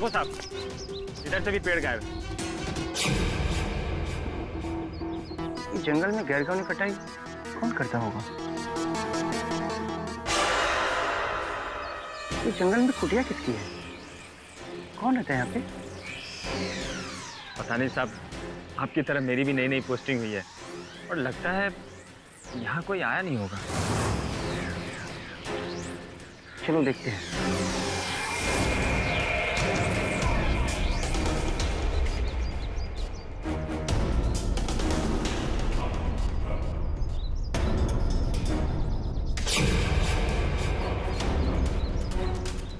देखो साहब, इधर से भी पेड़ गायब। जंगल में गैरकानूनी कटाई कौन करता होगा? ये जंगल में कुटिया किसकी है? कौन रहता है यहाँ पे? पता नहीं साहब, आपकी तरह मेरी भी नई नई पोस्टिंग हुई है और लगता है यहाँ कोई आया नहीं होगा। चलो देखते हैं।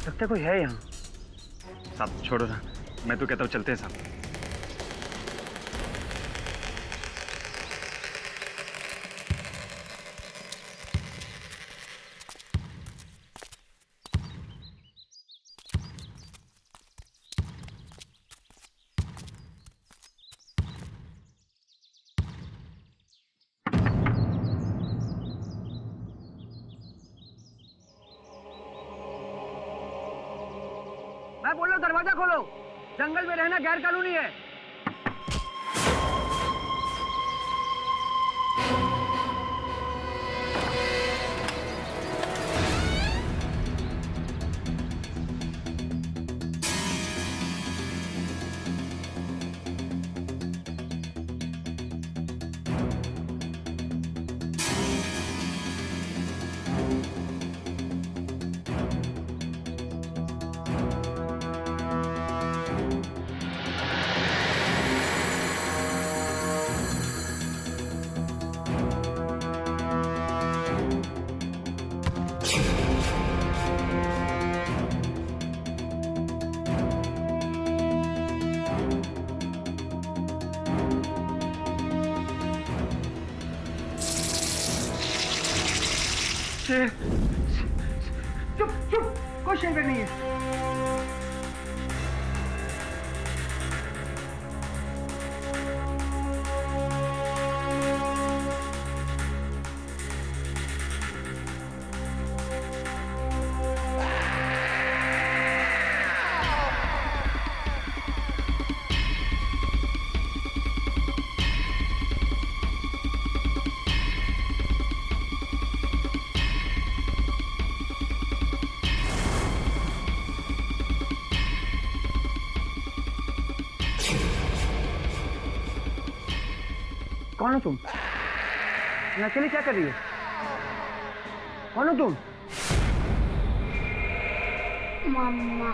लगता है कोई है यहाँ। साहब छोड़ो ना, मैं तो कहता हूँ चलते हैं साहब। मैं बोल रहा हूँ दरवाजा खोलो, जंगल में रहना गैर कानूनी है। चुप चुप, कोई शेर नहीं है। कौन हो तुम? यहाँ अकेले क्या कर रही हो? कौन हो तुम? मम्मा।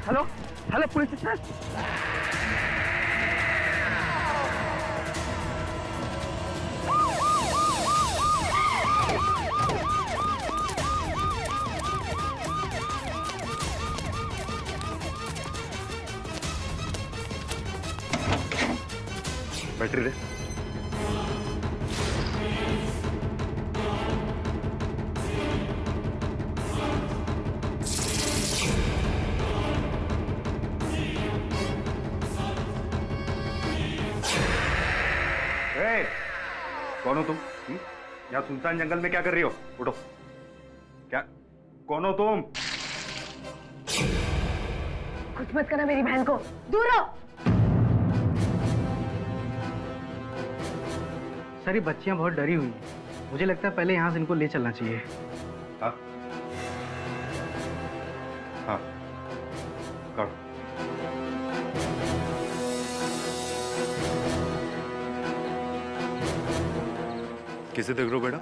Hello hello, police station. Battery दे। कौन हो तुम? यहाँ सुनसान जंगल में क्या कर रही हो? उठो। क्या? कौन हो तुम? कुछ मत करना मेरी बहन को, दूर रहो। सर ये बच्चियां बहुत डरी हुई हैं। मुझे लगता है पहले यहाँ से इनको ले चलना चाहिए। हाँ हाँ, कर। किसे देख रहे हो बेटा?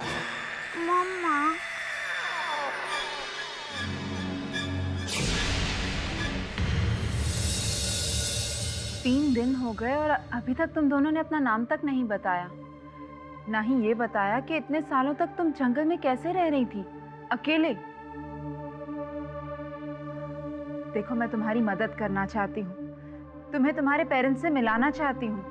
मम्मा। 3 दिन हो गए और अभी तक तुम दोनों ने अपना नाम तक नहीं बताया, ना ही ये बताया कि इतने सालों तक तुम जंगल में कैसे रह रही थी अकेले। देखो मैं तुम्हारी मदद करना चाहती हूँ, तुम्हें तुम्हारे पेरेंट्स से मिलाना चाहती हूँ।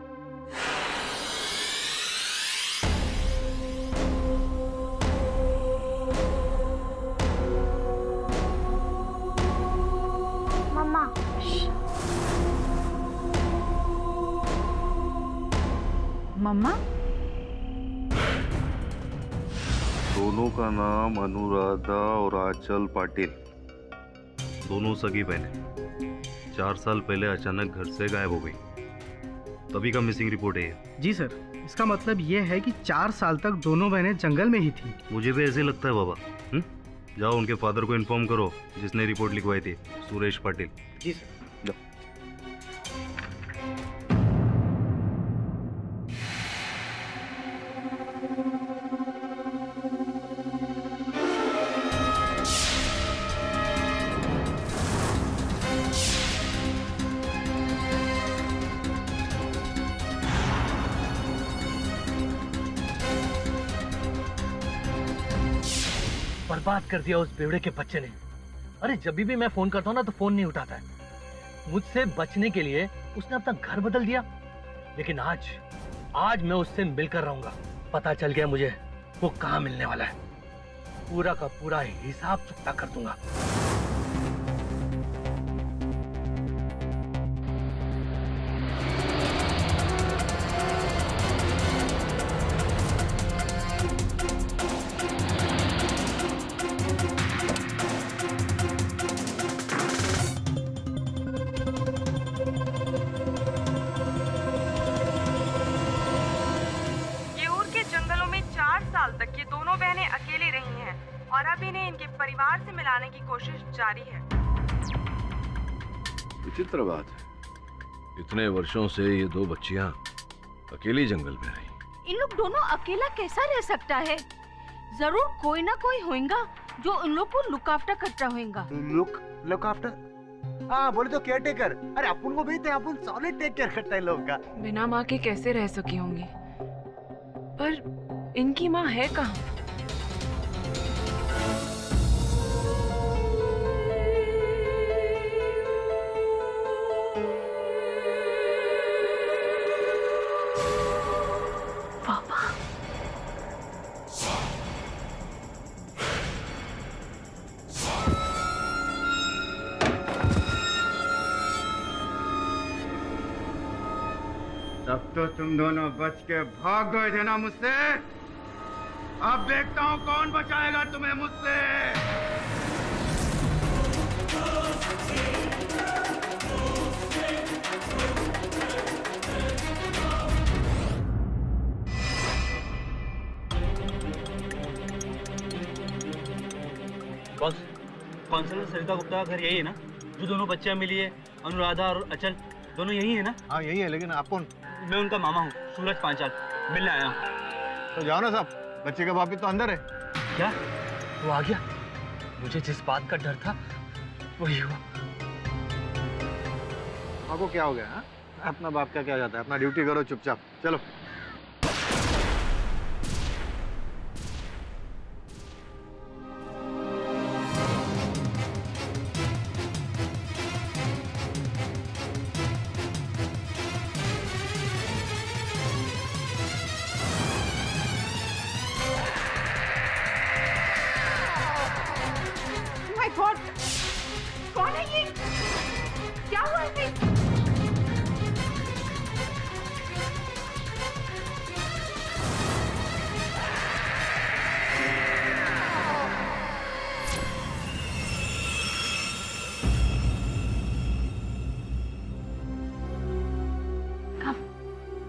मम्मा मम्मा? दोनों का नाम अनुराधा और आंचल पाटिल, दोनों सगी बहनें। 4 साल पहले अचानक घर से गायब हो गई, तभी का मिसिंग रिपोर्ट है ये। जी सर, इसका मतलब ये है कि 4 साल तक दोनों बहनें जंगल में ही थी। मुझे भी ऐसे लगता है बाबा। जाओ उनके फादर को इन्फॉर्म करो जिसने रिपोर्ट लिखवाई थी, सुरेश पाटिल। जी सर। बर्बाद कर दिया उस बेवड़े के बच्चे ने। अरे जब भी मैं फोन करता हूँ ना तो फोन नहीं उठाता है। मुझसे बचने के लिए उसने अपना घर बदल दिया। लेकिन आज मैं उससे मिलकर रहूंगा। पता चल गया मुझे वो कहाँ मिलने वाला है। पूरा का पूरा हिसाब चुकता कर दूंगा। तक ये दोनों बहनें अकेली रही हैं और अब इन्हें इनके परिवार से मिलाने की कोशिश जारी है। विचित्र बात है, इतने वर्षों से ये 2 बच्चियां अकेली जंगल में रही। इन लोग दोनों अकेला कैसा रह सकता है? जरूर कोई ना कोई होगा जो उन लोग को लुक आफ्टर करता होगा। Look after? हाँ बोले तो केयर टेकर। अरे अपन को भी तो अपन सॉलिड टेक केयर करता है लोग का। बिना माँ के कैसे रह सकी होंगी? पर इनकी माँ है कहाँ? पापा तब तो तुम दोनों बच के भाग गए थे ना मुझसे। अब देखता हूँ कौन बचाएगा तुम्हें मुझसे। बॉस, काउंसलर सरिता गुप्ता का घर यही है ना? जो दोनों बच्चियां मिली है, अनुराधा और अचल, दोनों यही है ना? हाँ यही है, लेकिन आपको? मैं उनका मामा हूँ, सूरज पांचाल, मिलने आया हूँ। तो जाओ ना साहब, बच्चे का बाप भी तो अंदर है। क्या? वो आ गया? मुझे जिस बात का डर था वही हुआ। आपको क्या हो गया? हा? अपना बाप का क्या जाता है, अपना ड्यूटी करो चुपचाप, चलो। कौन है ये? क्या हुआ है?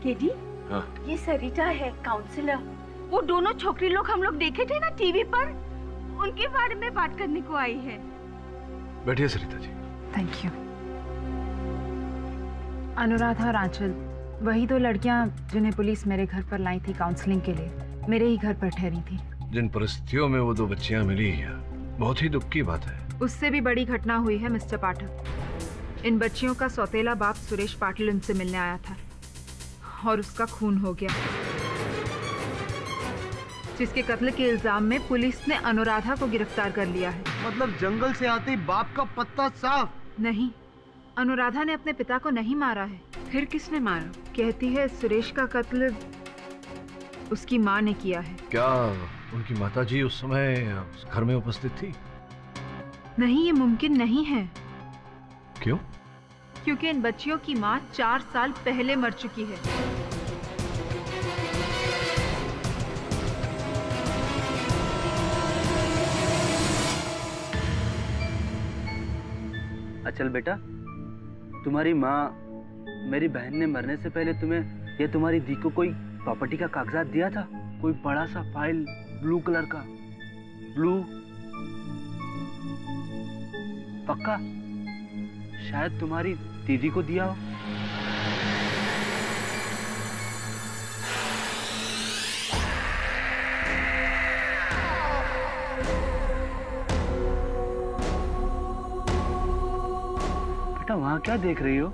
केडी, हाँ? ये सरिता है, काउंसलर। वो दोनों छोकरी लोग हम लोग देखे थे ना टीवी पर, उनके बारे में बात करने को आई है। बैठिए सरिता जी। Thank you. अनुराधा और आंचल, वही 2 लड़कियां जिन्हें पुलिस मेरे घर पर लाई थी काउंसलिंग के लिए, मेरे ही घर पर ठहरी थी। जिन परिस्थितियों में वो 2 बच्चियां मिली है, बहुत ही दुख की बात है। उससे भी बड़ी घटना हुई है मिस्टर पाठक। इन बच्चियों का सौतेला बाप सुरेश पाटिल उनसे मिलने आया था और उसका खून हो गया, जिसके कत्ल के इल्जाम में पुलिस ने अनुराधा को गिरफ्तार कर लिया है। मतलब जंगल से आते ही बाप का पत्ता साफ? नहीं, अनुराधा ने अपने पिता को नहीं मारा है। फिर किसने मारा? कहती है सुरेश का कत्ल उसकी माँ ने किया है। क्या उनकी माताजी उस समय उस घर में उपस्थित थी? नहीं, ये मुमकिन नहीं है। क्यों? क्योंकि इन बच्चियों की माँ 4 साल पहले मर चुकी है। अचल बेटा, तुम्हारी माँ मेरी बहन ने मरने से पहले तुम्हें या तुम्हारी दी को कोई प्रॉपर्टी का कागजात दिया था? कोई बड़ा सा फाइल ब्लू कलर का? ब्लू पक्का? शायद तुम्हारी दीदी को दिया हो। बेटा वहां क्या देख रही हो?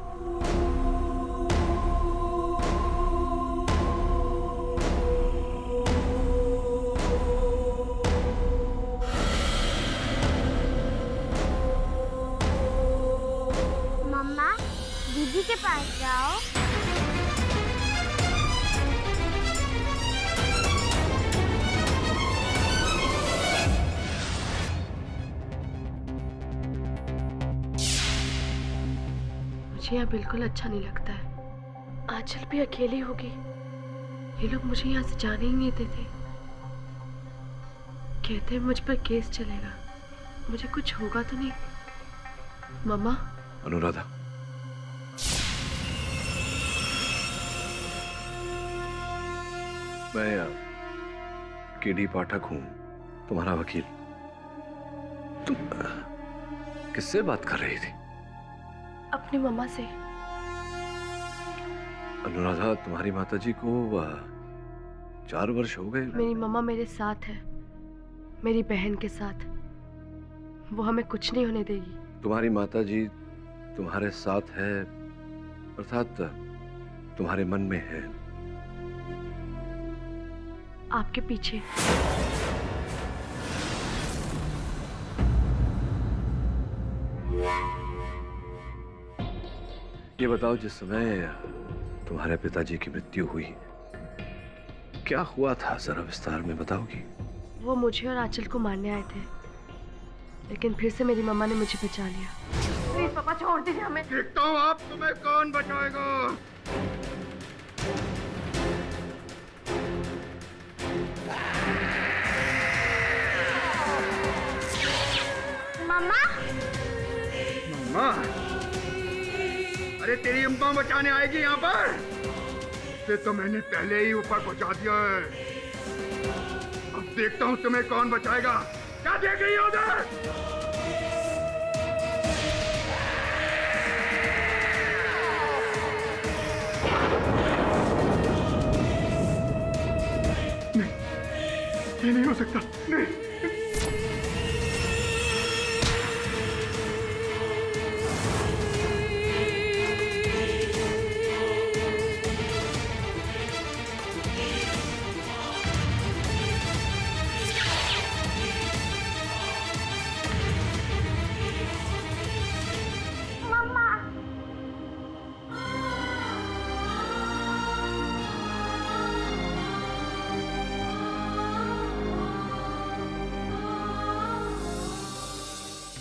मम्मा, दीदी के पास जाओ। मुझे यहाँ बिल्कुल अच्छा नहीं लगता है। आंचल भी अकेली होगी। ये लोग मुझे यहाँ से जाने ही नहीं देते। कहते हैं मुझ पर केस चलेगा। मुझे कुछ होगा तो नहीं? मम्मा। अनुराधा, मैं केडी पाठक हूं, तुम्हारा वकील। तुम किससे बात कर रही थी? अपनी मम्मा से। अनुराधा, तुम्हारी माताजी को 4 वर्ष हो गए। मेरी मम्मा मेरे साथ है, मेरी बहन के साथ। वो हमें कुछ नहीं होने देगी। तुम्हारी माताजी तुम्हारे साथ है, अर्थात तुम्हारे मन में है। आपके पीछे। ये बताओ, जिस समय तुम्हारे पिताजी की मृत्यु हुई, क्या हुआ था? जरा विस्तार में बताओगी? वो मुझे और आंचल को मारने आए थे, लेकिन फिर से मेरी मम्मा ने मुझे बचा लिया। प्लीज पापा, छोड़ दीजिए हमें। देखता हूँ आप तुम्हें कौन बचाएगा। मम्मा। मम्मा? अरे तेरी अम्मा बचाने आएगी यहाँ पर? उसे तो मैंने पहले ही ऊपर पहुंचा दिया है। अब देखता हूँ तुम्हें कौन बचाएगा। क्या देख रही हो उधर? नहीं, ये नहीं हो सकता। नहीं।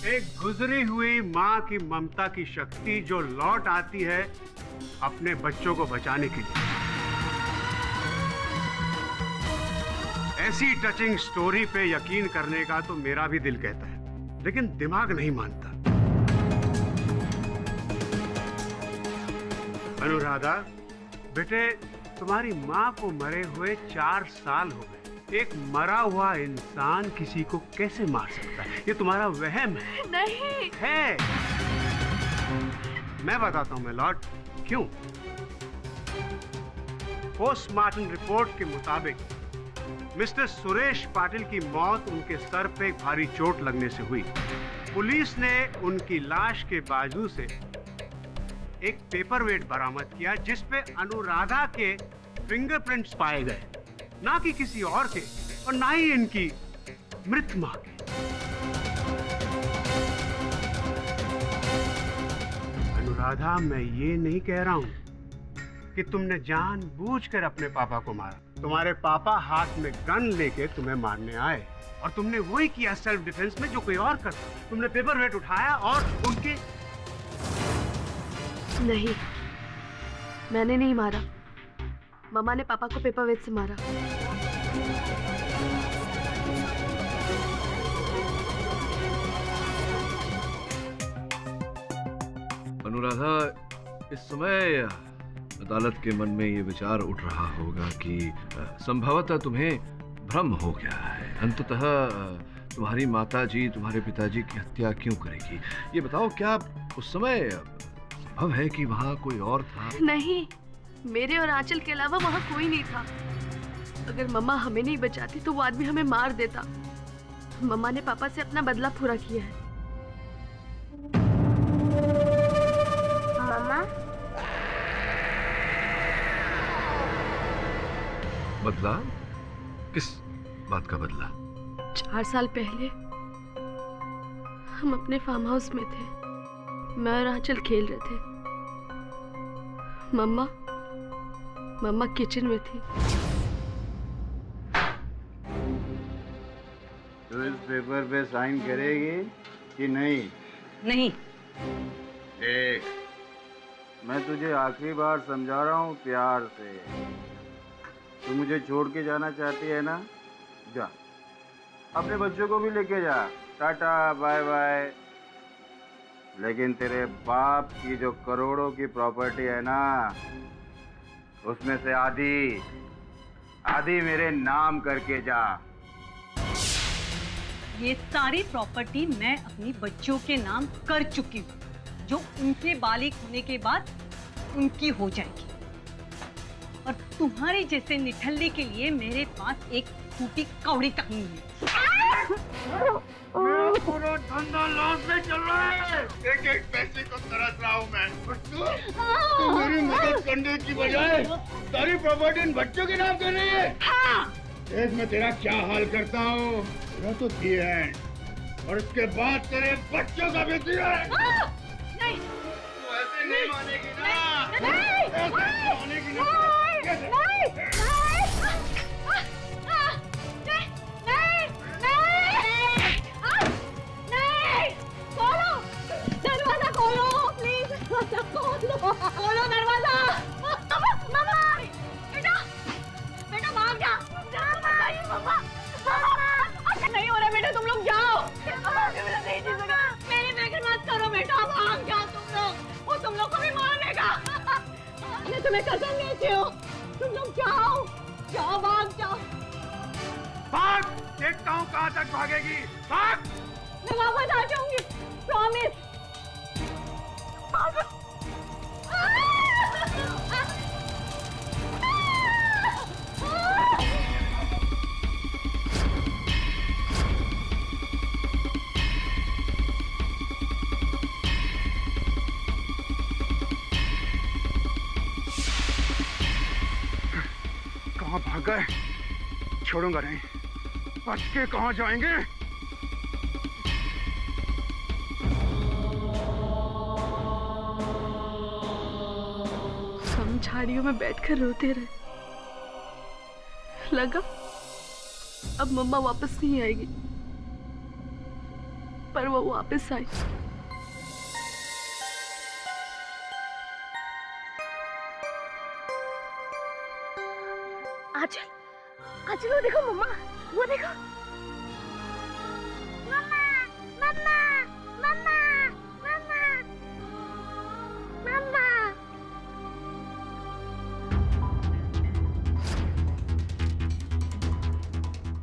एक गुजरी हुई माँ की ममता की शक्ति जो लौट आती है अपने बच्चों को बचाने के लिए। ऐसी टचिंग स्टोरी पे यकीन करने का तो मेरा भी दिल कहता है, लेकिन दिमाग नहीं मानता। अनुराधा, बेटे, तुम्हारी माँ को मरे हुए 4 साल हो गए। एक मरा हुआ इंसान किसी को कैसे मार सकता है? ये तुम्हारा वहम है। नहीं है। मैं बताता हूं मैं लॉर्ड, क्यों। पोस्टमार्टम रिपोर्ट के मुताबिक मिस्टर सुरेश पाटिल की मौत उनके सर पे भारी चोट लगने से हुई। पुलिस ने उनकी लाश के बाजू से एक पेपरवेट बरामद किया जिस पे अनुराधा के फिंगरप्रिंट्स पाए गए, ना कि किसी और के, और ना ही इनकी मृत मां के। अनुराधा, मैं ये नहीं कह रहा हूँ कि तुमने जानबूझकर अपने पापा को मारा। तुम्हारे पापा हाथ में गन लेके तुम्हें मारने आए और तुमने वही किया सेल्फ डिफेंस में जो कोई और करता। तुमने पेपर वेट उठाया और उनके... नहीं, मैंने नहीं मारा। मम्मा ने पापा को पेपर वेट से मारा। अनुराधा, इस समय अदालत के मन में ये विचार उठ रहा होगा कि संभवतः तुम्हें भ्रम हो गया है। अंततः तुम्हारी माताजी तुम्हारे पिताजी की हत्या क्यों करेगी? ये बताओ, क्या उस समय संभव है कि वहाँ कोई और था? नहीं, मेरे और आंचल के अलावा वहाँ कोई नहीं था। अगर मम्मा हमें नहीं बचाती तो वो आदमी हमें मार देता। मम्मा ने पापा से अपना बदला पूरा किया है। मम्मा, बदला? किस बात का बदला? 4 साल पहले हम अपने फार्म हाउस में थे। मैं और आंचल खेल रहे थे। मम्मा किचन में थी। तो इस पेपर पे साइन करेगी कि नहीं? नहीं। देख, मैं तुझे आखिरी बार समझा रहा हूँ प्यार से। तू मुझे छोड़ के जाना चाहती है ना? जा, अपने बच्चों को भी लेके जा। टाटा बाय बाय। लेकिन तेरे बाप की जो करोड़ों की प्रॉपर्टी है ना, उसमें से आधी मेरे नाम करके जा। ये सारी प्रॉपर्टी मैं अपनी बच्चों के नाम कर चुकी हूँ, जो उनके बालिग होने के बाद उनकी हो जाएगी। और तुम्हारे जैसे निठल्ले के लिए मेरे पास एक टूटी कौड़ी कहीं है। मेरा पूरा धंधा लॉस में चल रहा है। एक एक पैसे को तरस रहा हूँ मैं। तू मेरी मदद करने की बजाय सारी प्रॉपर्टी इन बच्चों के नाम कर रही है। हाँ। देख, मैं तेरा क्या हाल करता हूँ। तेरा तो दी है, और उसके बाद तेरे बच्चों का भी दी है। नहीं, तू ऐसे नहीं मानेगी ना। नहीं, ऐसे नहीं मानेगी ना। खोलो दरवाजा। मामा, बेटा भाग जा। मामा, नहीं हो रहा बेटा, तुम लोग जाओ। मेरी फिक्र मत करो बेटा, भाग जाओ तुम लोग। वो तुम लोग को भी मार देगा। मैं तुम्हें कसम देती हूँ, तुम लोग जाओ, भाग जाओ। भाग, देखता हूँ कहाँ तक भागेगी। भाग। मैं वापस आ जाऊंगी, प्रॉमिस। कहाँ भाग गए? छोड़ूंगा नहीं। बच के कहाँ जाएंगे? हम झाड़ियों में बैठकर रोते रहे। लगा अब मम्मा वापस नहीं आएगी, पर वो वापस आई। आंचल, वो देखो मम्मा, वो देखो। मम्मा, मम्मा, मम्मा, मम्मा, मम्मा।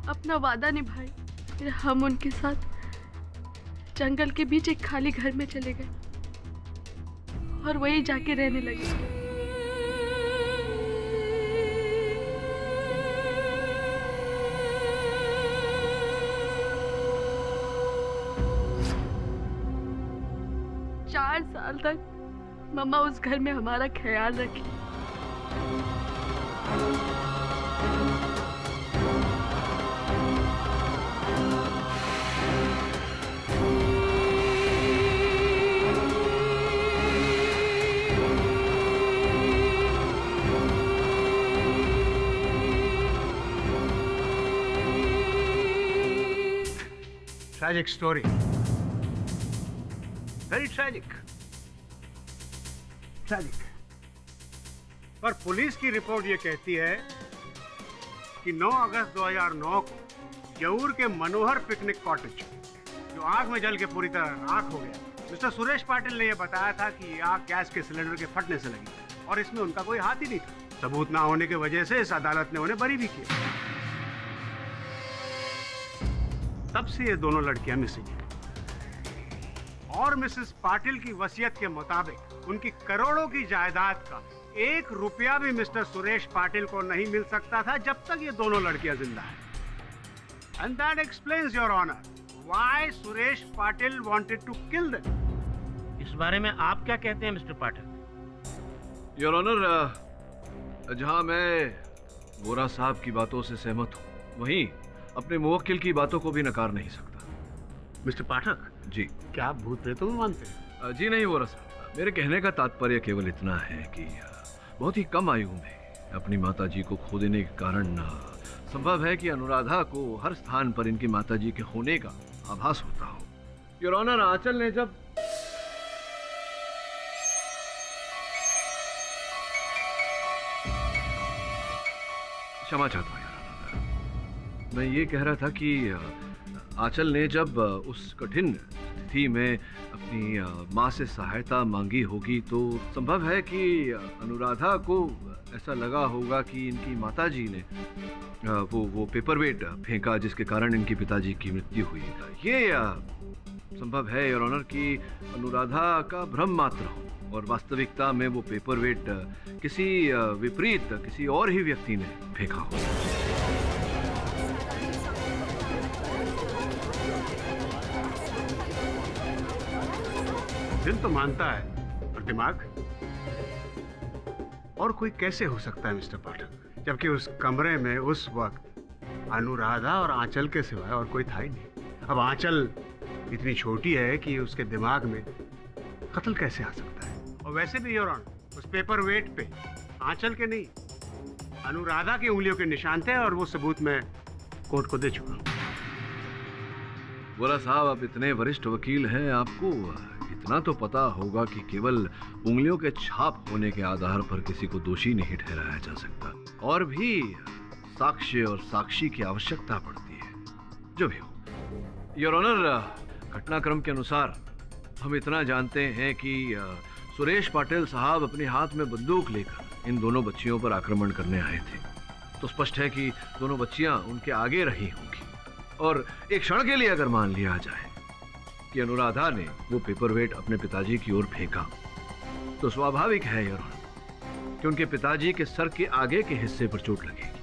अपना वादा निभाए, फिर हम उनके साथ जंगल के बीच एक खाली घर में चले गए और वहीं जाके रहने लगे। चार साल तक मम्मा उस घर में हमारा ख्याल रखी। Tragic story, very tragic. पर पुलिस की रिपोर्ट ये कहती है कि 9 अगस्त 2009 को जऊर के मनोहर पिकनिक कॉटेज जो आग में जल के पूरी तरह राख हो गया, मिस्टर सुरेश पाटिल ने यह बताया था कि आग गैस के सिलेंडर के फटने से लगी और इसमें उनका कोई हाथ ही नहीं था। सबूत ना होने की वजह से इस अदालत ने उन्हें बरी भी किया। तब से ये दोनों लड़कियां मिसिंग हैं और मिसेस पाटिल की वसीयत के मुताबिक उनकी करोड़ों की जायदाद का 1 रुपया भी मिस्टर सुरेश पाटिल को नहीं मिल सकता था जब तक ये दोनों लड़कियां जिंदा हैं। And that explains, Your Honor, why Suresh Patil wanted to kill them. इस बारे में आप क्या कहते हैं मिस्टर पाटिल? योर ऑनर, जहां मैं वोरा साहब की बातों से सहमत हूं, वहीं अपने मुवक्किल की बातों को भी नकार नहीं सकता। मिस्टर पाठक जी, क्या आप भूत प्रेतों में मानते हैं? जी नहीं वोरा साहब, मेरे कहने का तात्पर्य केवल इतना है कि बहुत ही कम आयु में अपनी माताजी को खो देने के कारण संभव है कि अनुराधा को हर स्थान पर इनकी माताजी के होने का आभास होता हो। योर ऑनर, आंचल ने जब क्षमा चाहता हूँ योर ऑनर, मैं ये कह रहा था कि आंचल ने जब उस कठिन स्थिति में अपनी माँ से सहायता मांगी होगी तो संभव है कि अनुराधा को ऐसा लगा होगा कि इनकी माताजी ने वो पेपरवेट फेंका जिसके कारण इनके पिताजी की मृत्यु हुई। ये संभव है योर ऑनर कि अनुराधा का भ्रम मात्र हो और वास्तविकता में वो पेपरवेट किसी विपरीत किसी और ही व्यक्ति ने फेंका हो। दिल तो मानता है और दिमाग और कोई कैसे हो सकता है मिस्टर पाठक, जबकि उस कमरे में उस वक्त अनुराधा और आंचल के सिवाय और कोई था ही नहीं। अब आंचल इतनी छोटी है कि उसके दिमाग में कत्ल कैसे आ सकता है? और वैसे भी योर ऑनर, उस पेपर वेट पे आंचल के नहीं अनुराधा की उंगलियों के निशान थे और वो सबूत मैं कोर्ट को दे चुका हूँ। वोरा साहब, आप इतने वरिष्ठ वकील हैं, आपको इतना तो पता होगा कि केवल उंगलियों के छाप होने के आधार पर किसी को दोषी नहीं ठहराया जा सकता और भी साक्ष्य और साक्षी की आवश्यकता पड़ती है। जो भी हो योर ऑनर, घटनाक्रम के अनुसार हम इतना जानते हैं कि सुरेश पाटिल साहब अपने हाथ में बंदूक लेकर इन दोनों बच्चियों पर आक्रमण करने आए थे। तो स्पष्ट है कि दोनों बच्चियां उनके आगे रही होंगी और एक क्षण के लिए अगर मान लिया जाए कि अनुराधा ने वो पेपरवेट अपने पिताजी की ओर फेंका तो स्वाभाविक है योर ऑनर कि उनके पिताजी के सर के आगे के हिस्से पर चोट लगेगी,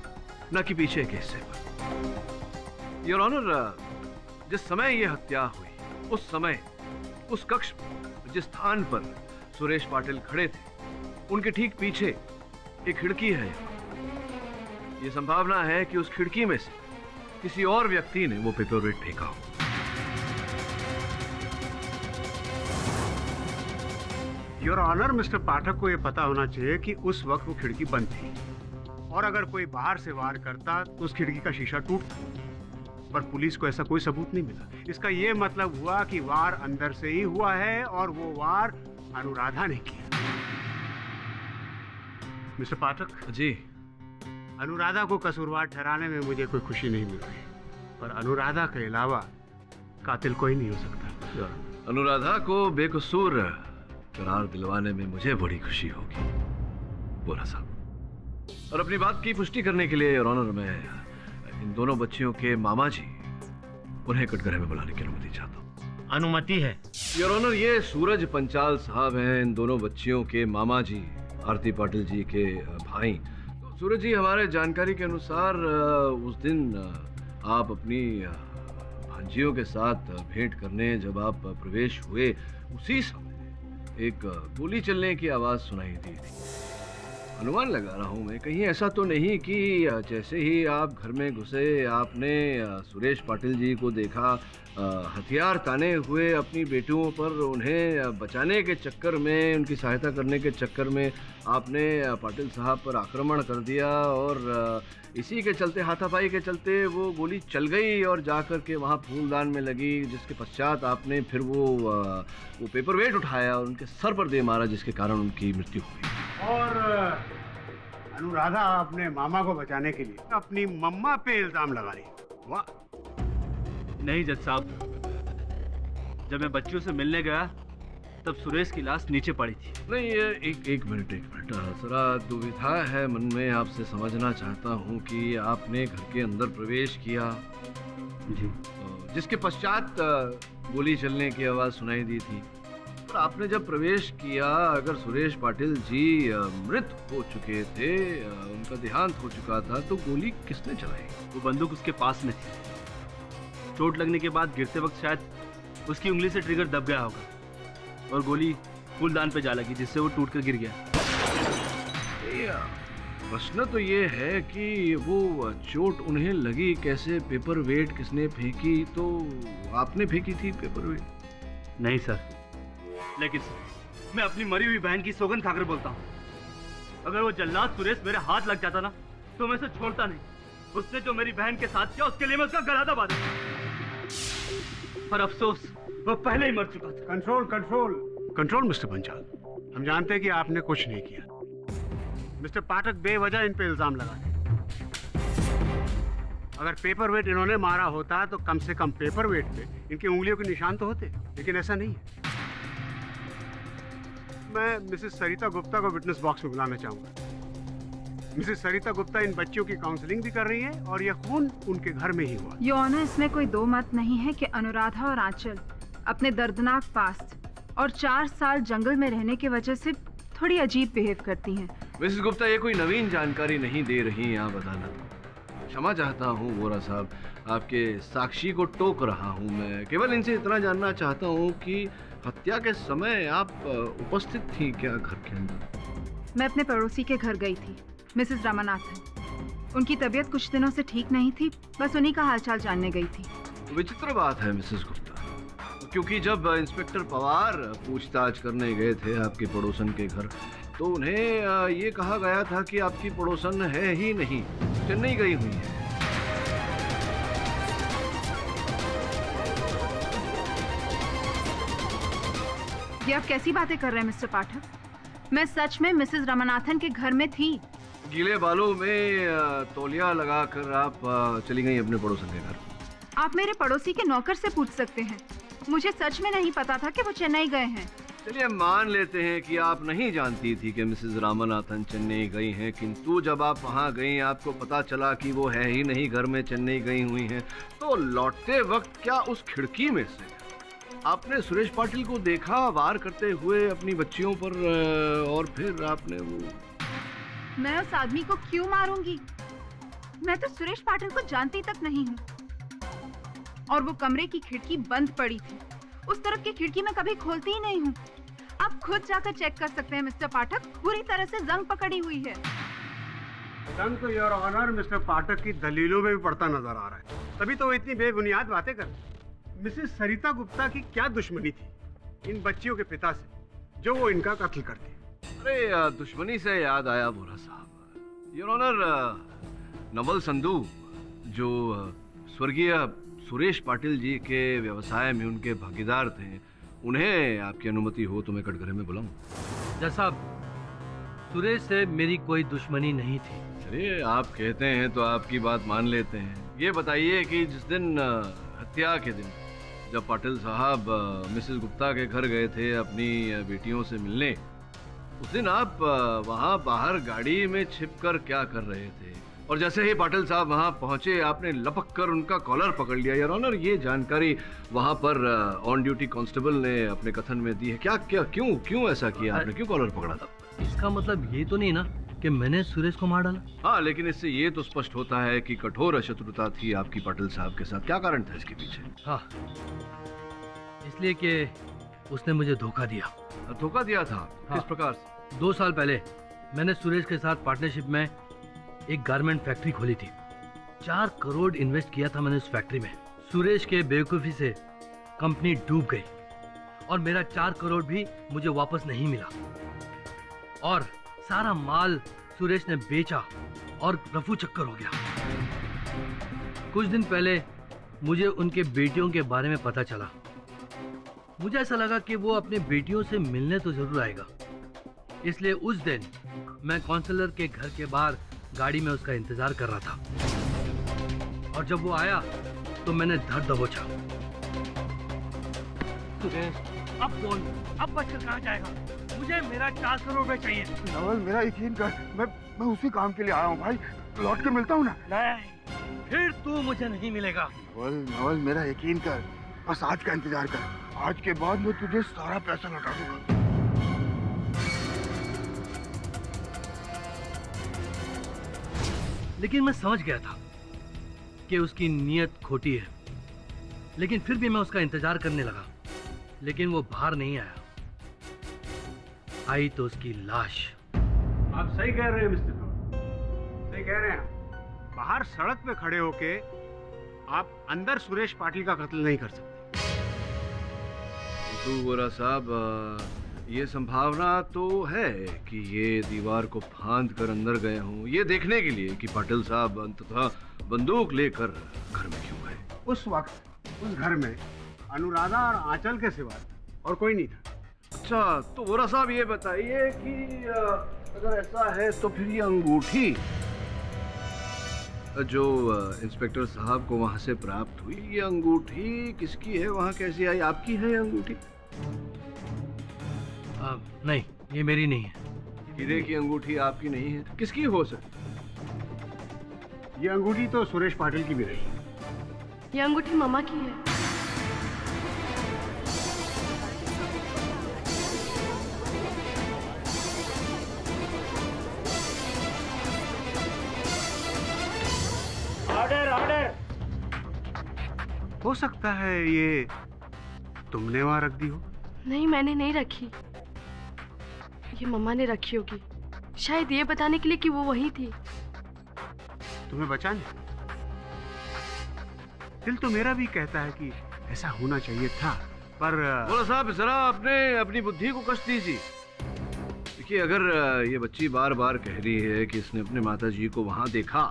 न कि पीछे के हिस्से पर। योर ऑनर, जिस समय ये हत्या हुई उस समय उस कक्ष में जिस स्थान पर सुरेश पाटिल खड़े थे उनके ठीक पीछे एक खिड़की है। ये संभावना है कि उस खिड़की में से किसी और व्यक्ति ने वो पेपरवेट फेंका हो। योर ऑनर, मिस्टर पाठक को यह पता होना चाहिए कि उस वक्त वो खिड़की बंद थी और अगर कोई बाहर से वार करता तो उस खिड़की का शीशा टूटता, पर पुलिस को ऐसा कोई सबूत नहीं मिला। इसका यह मतलब हुआ कि वार अंदर से ही हुआ है और वो वार अनुराधा ने किया। मिस्टर पाठक जी, अनुराधा को कसूरवार ठहराने में मुझे कोई खुशी नहीं मिल रही, पर अनुराधा के अलावा कातिल कोई नहीं हो सकता। अनुराधा को बेकसूर करार दिलवाने में मुझे बड़ी खुशी होगी बोरा साहब। और अपनी बात की पुष्टि करने के लिए योर ऑनर, मैं इन दोनों बच्चियों के मामा जी उन्हें कटघरे में बुलाने की अनुमति चाहता हूँ। अनुमति है योर ऑनर। ये सूरज पंचाल साहब हैं इन दोनों बच्चियों के मामा जी, आरती पाटिल जी के भाई। तो सूरज जी, हमारे जानकारी के अनुसार उस दिन आप अपनी भांजियों के साथ भेंट करने जब आप प्रवेश हुए उसी समय एक गोली चलने की आवाज सुनाई दी थी। अनुमान लगा रहा हूँ मैं, कहीं ऐसा तो नहीं कि जैसे ही आप घर में घुसे आपने सुरेश पाटिल जी को देखा हथियार ताने हुए अपनी बेटियों पर, उन्हें बचाने के चक्कर में, उनकी सहायता करने के चक्कर में आपने पाटिल साहब पर आक्रमण कर दिया और इसी के चलते, हाथापाई के चलते वो गोली चल गई और जाकर के वहाँ फूलदान में लगी, जिसके पश्चात आपने फिर वो पेपर वेट उठाया और उनके सर पर दे मारा, जिसके कारण उनकी मृत्यु हुई। और अनुराधा अपने मामा को बचाने के लिए अपनी मम्मा पे इल्जाम लगा रही। वाह। नहीं जज साहब, जब मैं बच्चों से मिलने गया तब सुरेश की लाश नीचे पड़ी थी। नहीं, ये एक मिनट जरा दुविधा है मन में, आपसे समझना चाहता हूँ कि आपने घर के अंदर प्रवेश किया जी, जिसके पश्चात गोली चलने की आवाज़ सुनाई दी थी, पर आपने जब प्रवेश किया, अगर सुरेश पाटिल जी मृत हो चुके थे, उनका देहांत हो चुका था, तो गोली किसने चलाई? वो बंदूक उसके पास में थी। चोट लगने के बाद गिरते वक्त शायद उसकी उंगली से ट्रिगर दब गया होगा और गोली फूलदान पे जा लगी, जिससे वो टूट कर गिर गया। प्रश्न तो ये है कि वो चोट उन्हें लगी कैसे, पेपर वेट किसने फेंकी? तो आपने फेंकी थी पेपर वेट? नहीं सर, लेकिन मैं अपनी मरी हुई बहन की सौगंध खाकर बोलता हूँ, अगर वो जल्लाद सुरेश मेरे हाथ लग जाता ना तो मैं उसे छोड़ता नहीं। उसने जो मेरी बहन के साथ किया उसके लिए मैं उसका गला दबा दूं। पर अफसोस वो पहले ही मर चुका था। Control control control Mr Panchal, हम जानते हैं कि आपने कुछ नहीं किया। मिस्टर पाठक बेवजह इन पे इल्जाम लगाते। अगर पेपर वेट इन्होंने मारा होता तो कम से कम पेपर वेट पे इनकी उंगलियों के निशान तो होते, लेकिन ऐसा नहीं है। मैं मिसेस सरिता गुप्ता को विटनेस बॉक्स में बुलाना चाहूंगा। मिसेस सरिता गुप्ता इन बच्चियों की काउंसलिंग भी कर रही है और यह खून उनके घर में ही हुआ। योर ऑनर, इसमें कोई दो मत नहीं है कि अनुराधा और आंचल अपने दर्दनाक पास्ट और 4 साल जंगल में रहने की वजह से थोड़ी अजीब बिहेव करती हैं। मिसेस गुप्ता, ये कोई नवीन जानकारी नहीं दे रही आप अदालत। क्षमा चाहता हूँ वोरा साहब, आपके साक्षी को टोक रहा हूँ मैं। केवल इनसे इतना जानना चाहता हूँ कि हत्या के समय आप उपस्थित थी क्या घर के अंदर? मैं अपने पड़ोसी के घर गई थी, मिसेस रामानाथन। उनकी तबीयत कुछ दिनों से ठीक नहीं थी, बस उन्हीं का हालचाल जानने गई थी। विचित्र बात है मिसेस गुप्ता, क्योंकि जब इंस्पेक्टर पवार पूछताछ करने गए थे आपके पड़ोसन के घर, तो उन्हें ये कहा गया था कि आपकी पड़ोसन है ही नहीं, चेन्नई गई हुई है। ये आप कैसी बातें कर रहे हैं मिस्टर पाठक? मैं सच में मिसेस रामानाथन के घर में थी। गीले बालों में तौलिया लगाकर आप चली गई अपने पड़ोसन के घर। आप मेरे पड़ोसी के नौकर से पूछ सकते हैं, मुझे सच में नहीं पता था कि वो चेन्नई गए हैं। चलिए मान लेते हैं कि आप नहीं जानती थी कि मिसेस रामानाथन चेन्नई गई हैं, किंतु जब आप वहां गई आपको पता चला कि वो है ही नहीं घर में, चेन्नई गई हुई हैं, तो लौटते वक्त क्या उस खिड़की में से आपने सुरेश पाटिल को देखा वार करते हुए अपनी बच्चियों पर, और फिर आपने वो... मैं उस आदमी को क्यों मारूंगी? मैं तो सुरेश पाटिल को जानती तक नहीं हूँ। और वो कमरे की खिड़की बंद पड़ी थी, उस तरफ की खिड़की मैं कभी खोलती ही नहीं हूँ। आप खुद जाकर चेक कर सकते हैं मिस्टर पाठक, पूरी तरह से जंग पकड़ी हुई है। जंग तो योर ऑनर मिस्टर पाठक की दलीलों में भी पड़ता नजर आ रहा है, तभी तो वो इतनी बेबुनियाद बातें कर। मिसेस सरिता गुप्ता की क्या दुश्मनी थी इन बच्चियों के पिता से जो वो इनका कत्ल करती? अरे दुश्मनी से याद आया बोरा साहब, योर ऑनर नवल संधू जो स्वर्गीय सुरेश पाटिल जी के व्यवसाय में उनके भागीदार थे, उन्हें आपकी अनुमति हो तो मैं कटघरे में बुलाऊं? जज साहब, सुरेश से मेरी कोई दुश्मनी नहीं थी। चलिए आप कहते हैं तो आपकी बात मान लेते हैं। ये बताइए कि जिस दिन हत्या के दिन जब पाटिल साहब मिसेस गुप्ता के घर गए थे अपनी बेटियों से मिलने, उस दिन आप वहाँ बाहर गाड़ी में छिपकर क्या कर रहे थे? और जैसे ही पाटिल साहब वहाँ पहुँचे आपने लपक कर उनका कॉलर पकड़ लिया। योर ऑनर, ये जानकारी वहाँ पर ऑन ड्यूटी कांस्टेबल ने अपने कथन में दी है। क्या क्या क्यों ऐसा किया आपने? क्यों कॉलर पकड़ा था? इसका मतलब ये तो नहीं ना कि मैंने सुरेश को मार डाला? हाँ, लेकिन इससे ये तो स्पष्ट होता है कि कठोर शत्रुता थी आपकी पाटिल साहब के साथ। क्या कारण था इसके पीछे? हाँ, इसलिए कि उसने मुझे धोखा दिया। धोखा दिया था? हाँ। किस प्रकार से? 2 साल पहले मैंने सुरेश के साथ पार्टनरशिप में एक गारमेंट फैक्ट्री खोली थी। 4 करोड़ इन्वेस्ट किया था मैंने उस फैक्ट्री में। सुरेश के बेवकूफ़ी से कंपनी डूब गई और मेरा 4 करोड़ भी मुझे वापस नहीं मिला और सारा माल सुरेश ने बेचा और रफू चक्कर हो गया। कुछ दिन पहले मुझे उनके बेटियों के बारे में पता चला। मुझे ऐसा लगा कि वो अपने बेटियों से मिलने तो जरूर आएगा, इसलिए उस दिन मैं काउंसलर के घर के बाहर गाड़ी में उसका इंतजार कर रहा था और जब वो आया तो मैंने धर दबोचा। अब बोल, अब बचकर कहाँ जाएगा? मुझे मेरा 4 करोड़ रुपए चाहिए। नवल, मेरा यकीन कर, मैं उसी काम के लिए आया हूँ भाई। लौट के मिलता हूँ ना। नहीं, फिर तू मुझे नहीं मिलेगा। नवल, मेरा यकीन कर, बस आज का इंतजार कर। आज के बाद मैं तुझे सारा पैसा लौटा दूंगा। लेकिन मैं समझ गया था कि उसकी नीयत खोटी है, लेकिन फिर भी मैं उसका इंतजार करने लगा। लेकिन वो बाहर नहीं आया। आई तो उसकी लाश। आप सही कह रहे हैं मिस्टर गौड़, सही कह रहे हैं। बाहर सड़क पे खड़े होके आप अंदर सुरेश पाटिल का कत्ल नहीं कर सकते। तो वोरा साहब, ये संभावना तो है कि ये दीवार को फांद कर अंदर गए हों, ये देखने के लिए कि पाटिल साहब अंततः बंदूक लेकर घर में क्यों गए। उस वक्त उस घर में अनुराधा और आंचल के सिवा और कोई नहीं था। अच्छा, तो वोरा साहब ये बताइए कि अगर ऐसा है तो फिर ये अंगूठी जो इंस्पेक्टर साहब को वहां से प्राप्त हुई, ये अंगूठी किसकी है? वहां कैसी आई? आपकी है ये अंगूठी? नहीं, ये मेरी नहीं है। हीरे की अंगूठी आपकी नहीं है, किसकी हो सकती? ये अंगूठी तो सुरेश पाटिल की भी रही। ये अंगूठी मामा की है। Order, order. हो सकता है ये तुमने वहां रख दी हो। नहीं, मैंने नहीं रखी, ये मम्मा ने रखी होगी, शायद ये बताने के लिए कि वो वही थी। तुम्हें बचाने? दिल तो मेरा भी कहता है कि ऐसा होना चाहिए था, पर बोला साहब, जरा आपने अपनी बुद्धि को कष्ट दीजिए। देखिए, अगर ये बच्ची बार बार कह रही है कि इसने अपने माताजी को वहां देखा,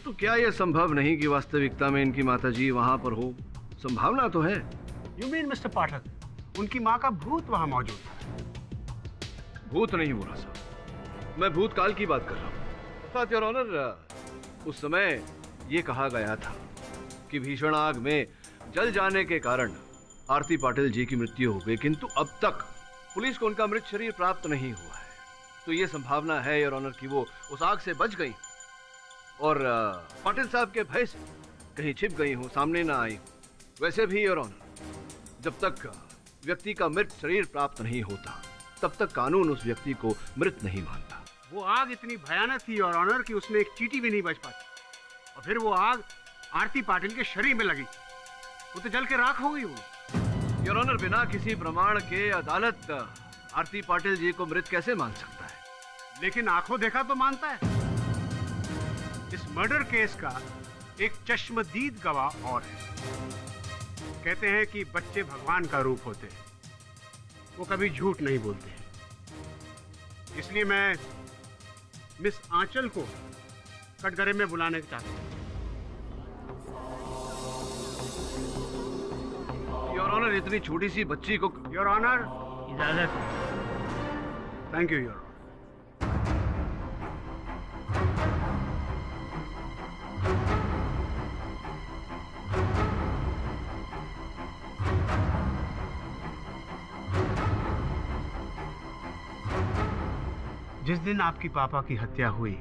तो क्या यह संभव नहीं कि वास्तविकता में इनकी माताजी वहां पर हो? संभावना तो है। यू मीन मिस्टर पाठक, उनकी माँ का भूत वहां मौजूद है? भूत नहीं बोला साहब, मैं भूतकाल की बात कर रहा हूँ। अर्थात योर ऑनर, उस समय ये कहा गया था कि भीषण आग में जल जाने के कारण आरती पाटिल जी की मृत्यु हो गई, किंतु अब तक पुलिस को उनका मृत शरीर प्राप्त नहीं हुआ है। तो ये संभावना है योर ऑनर कि वो उस आग से बच गई और पाटिल साहब के भय से कहीं छिप गई हो, सामने ना आई। वैसे भी योर ऑनर, जब तक व्यक्ति का मृत शरीर प्राप्त नहीं होता, तब तक कानून उस व्यक्ति को मृत नहीं मानता। वो आग इतनी भयानक थी और ऑनर कि उसमें एक चींटी भी नहीं बच पाती, और फिर वो आग आरती पाटिल के शरीर में लगी, वो तो जल के राख हो गई। वो योर ऑनर, बिना किसी प्रमाण के अदालत आरती पाटिल जी को मृत कैसे मान सकता है? लेकिन आंखों देखा तो मानता है। इस मर्डर केस का एक चश्मदीद गवाह और है। कहते हैं कि बच्चे भगवान का रूप होते हैं, वो कभी झूठ नहीं बोलते। इसलिए मैं मिस आंचल को कटघरे में बुलाने चाहता हूँ। योर ऑनर, इतनी छोटी सी बच्ची को। योर ऑनर, इजाजत। Thank you your honour. जिस दिन आपकी पापा की हत्या हुई,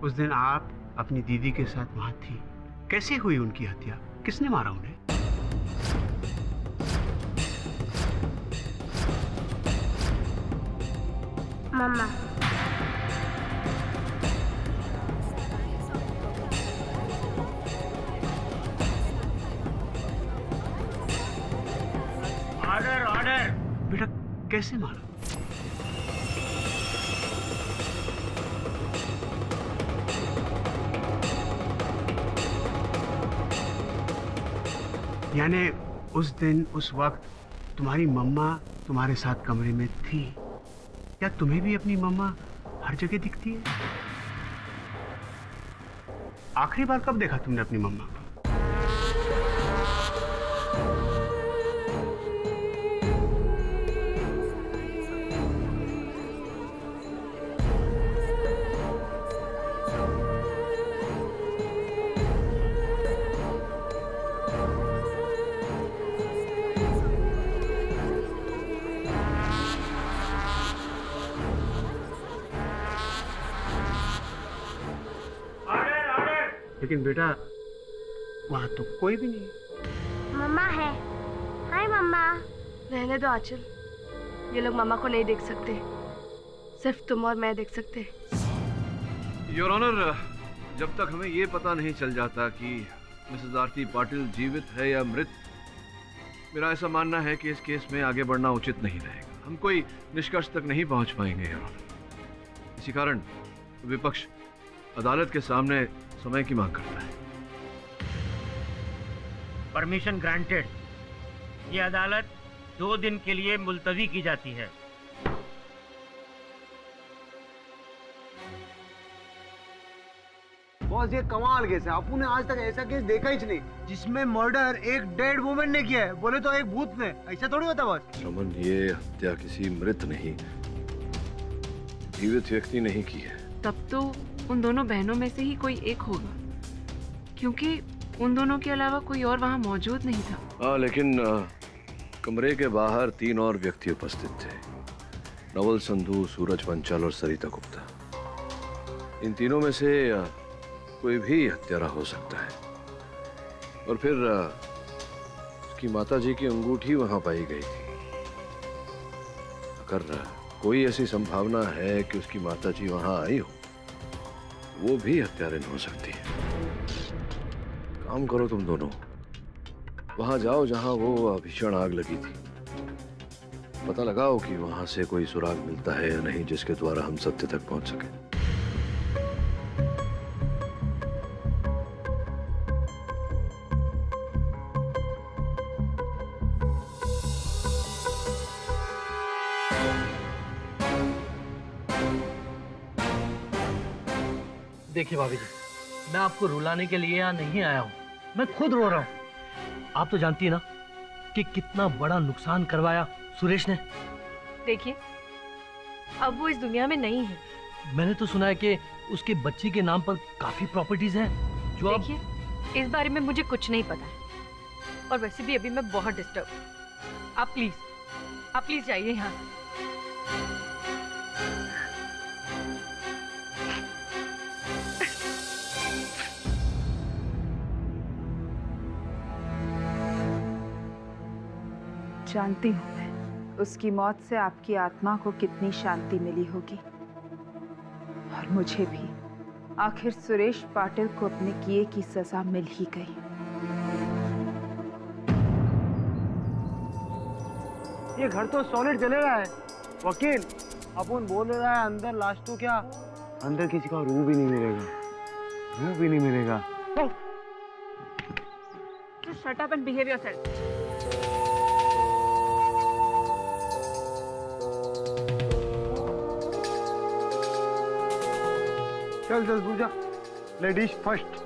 उस दिन आप अपनी दीदी के साथ वहां थी। कैसे हुई उनकी हत्या? किसने मारा उन्हें? मम्मा। Order, order. बेटा, कैसे मारा? यानी उस दिन उस वक्त तुम्हारी मम्मा तुम्हारे साथ कमरे में थी। क्या तुम्हें भी अपनी मम्मा हर जगह दिखती है? आखिरी बार कब देखा तुमने अपनी मम्मा को? लेकिन बेटा वहां तो कोई भी नहीं। मम्मा है। हाय मम्मा। रहने दो आंचल, ये लोग मामा को नहीं देख सकते, सिर्फ तुम और मैं देख सकते। योर ऑनर, जब तक हमें ये पता नहीं चल जाता कि मिसेस आरती पाटिल जीवित है या मृत, मेरा ऐसा मानना है कि इस केस में आगे बढ़ना उचित नहीं रहेगा। हम कोई निष्कर्ष तक नहीं पहुंच पाएंगे योर ऑनर। इसी कारण विपक्ष अदालत के सामने समय की मांग करता है। Permission granted. ये अदालत 2 दिन के लिए मुलतवी की जाती है। बॉस ये कमाल केस है। आपू ने आज तक ऐसा केस देखा ही नहीं जिसमें मर्डर एक डेड वुमन ने किया है। बोले तो एक भूत ने। ऐसा थोड़ी होता बॉस। रमन, ये हत्या किसी मृत नहीं, जीवित व्यक्ति ने ही की है। तब तो उन दोनों बहनों में से ही कोई एक होगा, क्योंकि उन दोनों के अलावा कोई और वहां मौजूद नहीं था। हाँ, लेकिन कमरे के बाहर 3 और व्यक्ति उपस्थित थे। नवल संधू, सूरज पंचाल और सरिता गुप्ता। इन तीनों में से कोई भी हत्यारा हो सकता है। और फिर उसकी माताजी की अंगूठी वहां पाई गई थी। अगर कोई ऐसी संभावना है कि उसकी माताजी वहां आई हो, वो भी हत्यारिन हो सकती है। काम करो तुम दोनों, वहां जाओ जहां वो भीषण आग लगी थी। पता लगाओ कि वहां से कोई सुराग मिलता है या नहीं, जिसके द्वारा हम सत्य तक पहुंच सके। देखिए भाभी जी, मैं आपको रुलाने के लिए यहाँ नहीं आया हूँ, मैं खुद रो रहा हूँ। आप तो जानती है ना कि कितना बड़ा नुकसान करवाया सुरेश ने। देखिए, अब वो इस दुनिया में नहीं है। मैंने तो सुना है कि उसके बच्ची के नाम पर काफी प्रॉपर्टीज हैं जो देखिए, इस बारे में मुझे कुछ नहीं पता है, और वैसे भी अभी मैं बहुत डिस्टर्ब हूँ। आप प्लीज जाइए यहाँ से। जानती हूँ मैं उसकी मौत से आपकी आत्मा को कितनी शांति मिली होगी, और मुझे भी। आखिर सुरेश पाटिल को अपने किए की सजा मिल ही गई। ये घर तो सॉलिड जले रहा है वकील। अपन बोल रहा है अंदर लाश तो क्या, अंदर किसी का रूह भी नहीं मिलेगा, रूह भी नहीं मिलेगा। Shut up and behave yourself. चल चल पूजा, लेडीज फर्स्ट।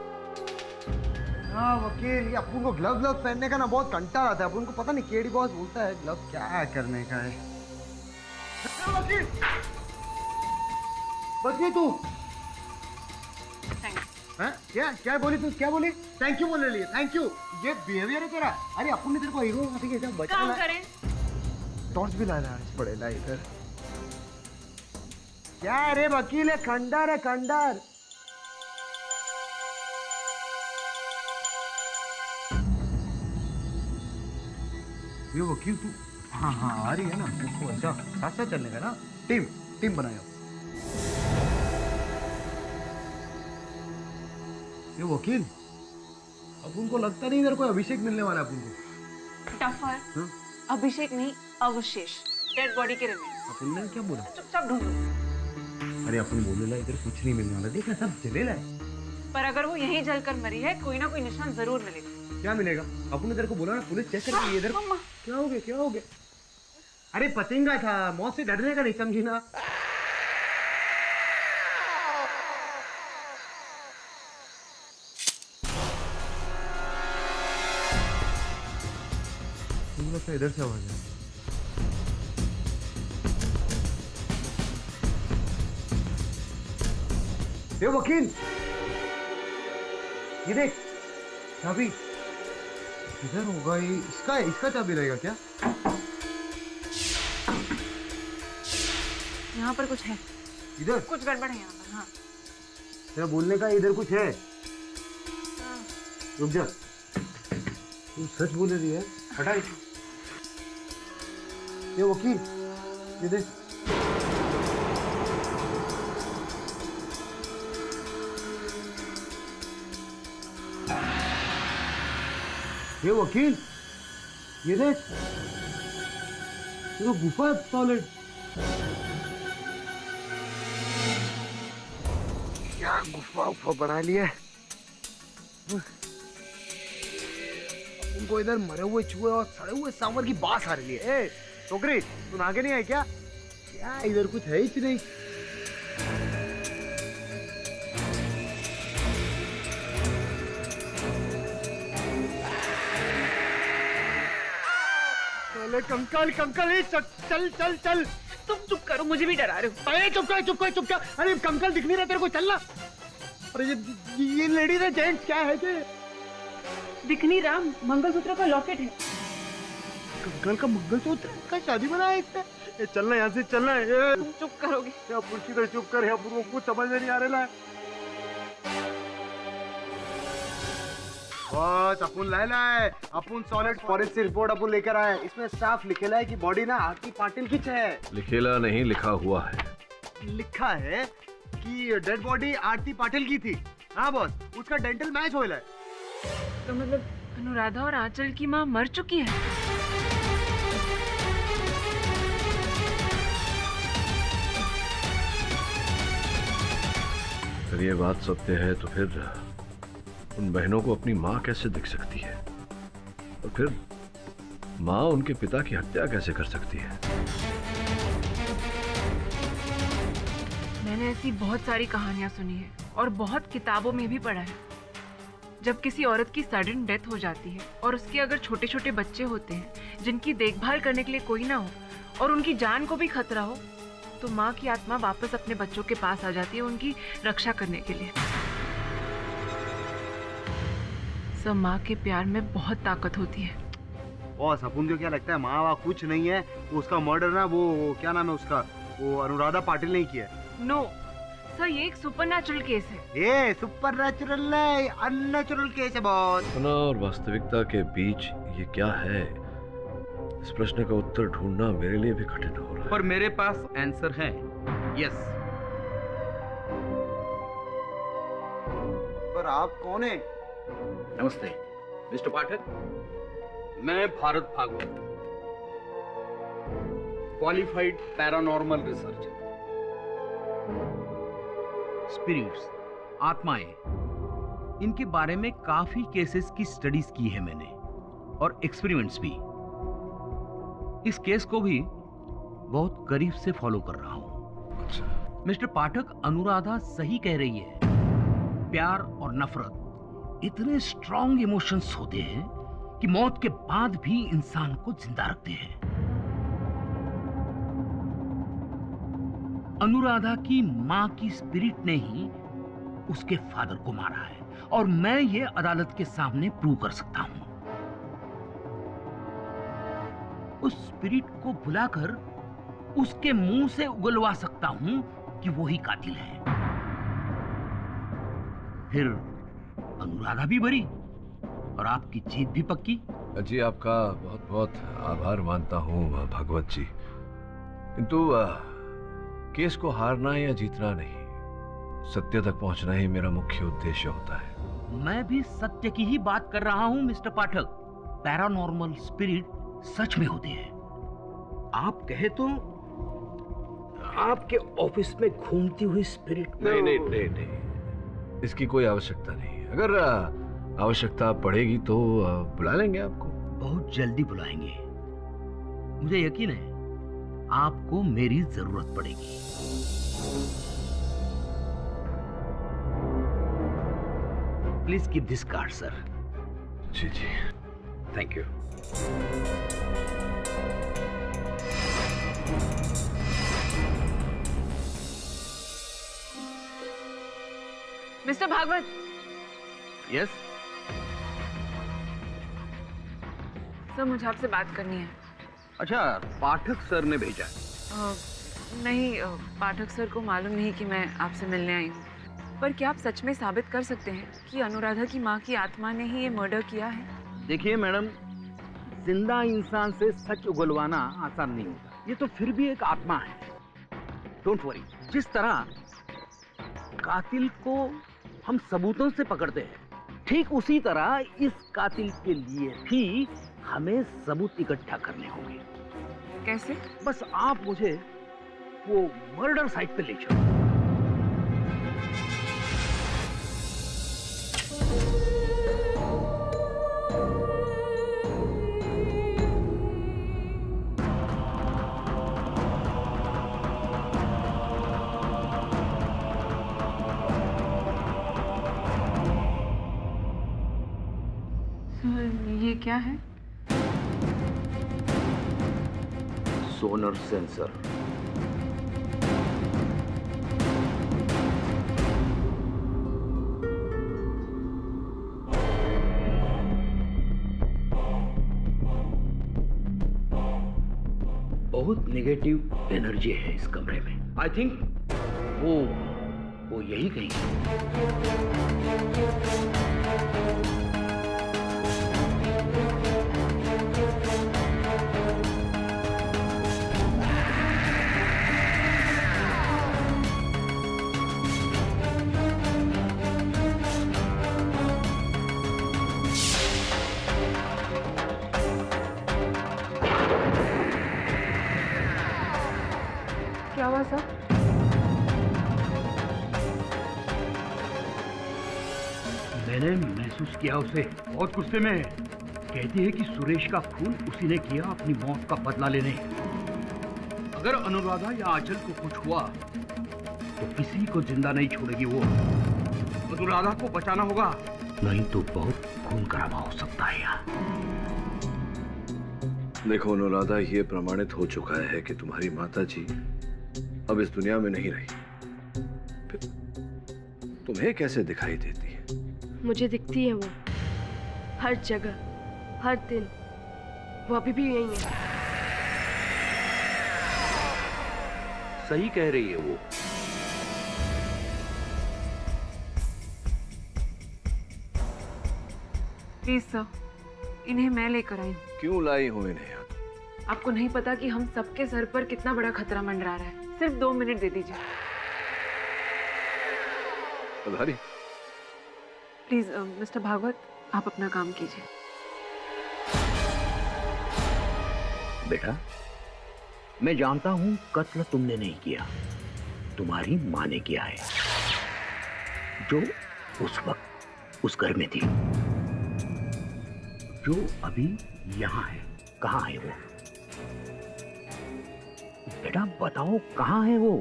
हाँ वकील, ये अपन को ग्लव पहनने का ना बहुत कंटाल आता है। अपन को पता नहीं केडी बॉस बोलता है ग्लव क्या करने का है। वकील बचिए तू। हैं? क्या बोली तू? क्या बोली? थैंक यू बोलने लिए। Thank you. ये बिहेवियर है तेरा। अरे अपन ने तेरे को हीरो काम करें। टॉर्च भी ला रहा है पड़ेगा इधर। क्या रे वकील है, खंडर है खंडर। ये वकील तू, हाँ आ रही है ना, देखो ऐसा साथ साथ चलने का ना। टीम बनाओ। ये वकील, अब उनको लगता नहीं इधर कोई अभिषेक मिलने वाला है अपन को। टफर, अभिषेक नहीं, अवशेष, डेड बॉडी के रिमेन्स। अपन ने क्या बोला? चुपचाप ढूंढो। अरे अपन बोलेला इधर कुछ नहीं मिलने वाला, देखना सब जलेला है। पर अगर वो यहीं जलकर मरी है, कोई ना कोई निशान जरूर मिलेगा। क्या मिलेगा? अपन ने तेरे को बोला ना पुलिस चेक करेगी इधर। क्या हो गया? क्या हो गया? अरे पतंगा था, मौत से डरने का नहीं, समझी ना? मुझे लगता है इधर से आवाज है। ये वकील, ये देख चाबी इधर होगा। ये इसका चाबी रहेगा क्या? यहाँ पर कुछ है। इधर कुछ गड़बड़ है यहाँ पर। हाँ तेरा बोलने का इधर कुछ है। रुक जा, तू सच बोल रही है। हटा इसे। ये वकील, ये देख। ये वकील, ये देख, ये तो गुफा है टॉयलेट। क्या गुफा बना लिया है। उनको इधर मरे हुए चूहे और सड़े हुए सांवर की बास आ रही है। ए छोकरी, तू नहा नहीं आई क्या? क्या इधर कुछ है ही नहीं। कंकल कंकल, चल चल चल। तुम चुप करो, मुझे भी डरा रहे हो। अरे चुप कर। अरे कंकल दिख नहीं रहा तेरे को, चलना। अरे ये लेडीज है जेंट्स क्या है? कि दिख नहीं रहा, मंगलसूत्र का लॉकेट है। कंकल का मंगलसूत्र का शादी बना है इससे। ये चलना, यहाँ से चलना है। तुम चुप करोगे? या पुरुष की चुप कर, या पुरुष को समझ में नहीं आ रहा है। बस अपन लाए अपन सॉलिड फॉरेंसिक रिपोर्ट अपन लेकर आए। इसमें साफ लिखेला है कि बॉडी ना आरती पाटिल की है। लिखेला नहीं, लिखा हुआ है। लिखा है कि डेड बॉडी आरती पाटिल की थी। हाँ बॉस, उसका डेंटल मैच हो रहा है। तो मतलब अनुराधा और आंचल की माँ मर चुकी है? अगर ये बात सत्य है तो फिर उन बहनों को अपनी माँ कैसे दिख सकती है, और फिर माँ उनके पिता की हत्या कैसे कर सकती है? मैंने ऐसी बहुत सारी कहानियां सुनी है और बहुत किताबों में भी पढ़ा है। जब किसी औरत की सडन डेथ हो जाती है और उसके अगर छोटे छोटे बच्चे होते हैं जिनकी देखभाल करने के लिए कोई ना हो और उनकी जान को भी खतरा हो, तो माँ की आत्मा वापस अपने बच्चों के पास आ जाती है उनकी रक्षा करने के लिए। सब माँ के प्यार में बहुत ताकत होती है। बॉस अपन को क्या लगता है माँ कुछ नहीं है। उसका मर्डर ना, वो क्या नाम है उसका, वो अनुराधा पाटिल ने किया है। नो सर, ये एक सुपरनैचुरल केस है। ये सुपरनैचुरल नहीं, अननेचुरल केस है बॉस। सपना और वास्तविकता के बीच ये क्या है, इस प्रश्न का उत्तर ढूंढना मेरे लिए भी कठिन हो रहा है। पर मेरे पास आंसर है। यस। पर आप कौन है? नमस्ते मिस्टर पाठक, मैं Bharat Bhagwat, qualified paranormal researcher. Spirits, आत्माएं, इनके बारे में काफी केसेस की स्टडीज की है मैंने, और एक्सपेरिमेंट्स भी। इस केस को भी बहुत करीब से फॉलो कर रहा हूं। मिस्टर पाठक, अनुराधा सही कह रही है। प्यार और नफरत इतने स्ट्रॉन्ग इमोशंस होते हैं कि मौत के बाद भी इंसान को जिंदा रखते हैं। अनुराधा की मां की स्पिरिट ने ही उसके फादर को मारा है, और मैं ये अदालत के सामने प्रूव कर सकता हूं। उस स्पिरिट को बुलाकर उसके मुंह से उगलवा सकता हूं कि वो ही कातिल है। फिर अनुराधा भी बरी और आपकी जीत भी पक्की। जी आपका बहुत बहुत आभार मानता हूँ भागवत जी, किंतु केस को हारना या जीतना नहीं, सत्य तक पहुंचना ही मेरा मुख्य उद्देश्य होता है। मैं भी सत्य की ही बात कर रहा हूं मिस्टर पाठक। पैरानॉर्मल स्पिरिट सच में होते हैं। आप कहे तो आपके ऑफिस में घूमती हुई स्पिरिट। नहीं, इसकी कोई आवश्यकता नहीं। अगर आवश्यकता पड़ेगी तो बुला लेंगे आपको। बहुत जल्दी बुलाएंगे। मुझे यकीन है आपको मेरी जरूरत पड़ेगी। Please keep this card sir. जी जी, thank you. Mr Bhagwat. Yes sir, मुझे आपसे बात करनी है। अच्छा, पाठक सर ने भेजा। नहीं, पाठक सर को मालूम नहीं कि मैं आपसे मिलने आई हूँ। पर क्या आप सच में साबित कर सकते हैं कि अनुराधा की माँ की आत्मा ने ही ये मर्डर किया है? देखिए मैडम, जिंदा इंसान से सच उगलवाना आसान नहीं होता। ये तो फिर भी एक आत्मा है। Don't worry. जिस तरह कातिल को हम सबूतों से पकड़ते हैं, ठीक उसी तरह इस कातिल के लिए भी हमें सबूत इकट्ठा करने होंगे। कैसे? बस आप मुझे वो मर्डर साइट पे ले चलो। ये क्या है? सोनर सेंसर। बहुत नेगेटिव एनर्जी है इस कमरे में। आई थिंक वो यही कहीं है। क्या हुआ सर? मैंने महसूस किया उसे बहुत गुस्से में। कहती है कि सुरेश का खून उसी ने किया अपनी मौत का बदला लेने। अगर अनुराधा या आंचल को कुछ हुआ तो किसी को जिंदा नहीं छोड़ेगी वो। अनुराधा को बचाना होगा, नहीं तो बहुत खून खराबा हो सकता है यार। देखो अनुराधा, ये प्रमाणित हो चुका है कि तुम्हारी माता जी अब इस दुनिया में नहीं रही। फिर तुम्हें कैसे दिखाई देती है? मुझे दिखती है वो, हर जगह, हर दिन। वो अभी भी यही है। सही कह रही है वो। प्लीज सर, इन्हें मैं लेकर आई हूँ। क्यों लाई हो इन्हें? आपको नहीं पता कि हम सबके सर पर कितना बड़ा खतरा मंडरा रहा है। सिर्फ 2 मिनट दे दीजिए पधारी। प्लीज मिस्टर भागवत, आप अपना काम कीजिए। बेटा, मैं जानता हूं कत्ल तुमने नहीं किया, तुम्हारी माँ ने किया है, जो उस वक्त उस घर में थी, जो अभी यहाँ है। कहाँ है वो? बेटा बताओ, कहाँ है वो?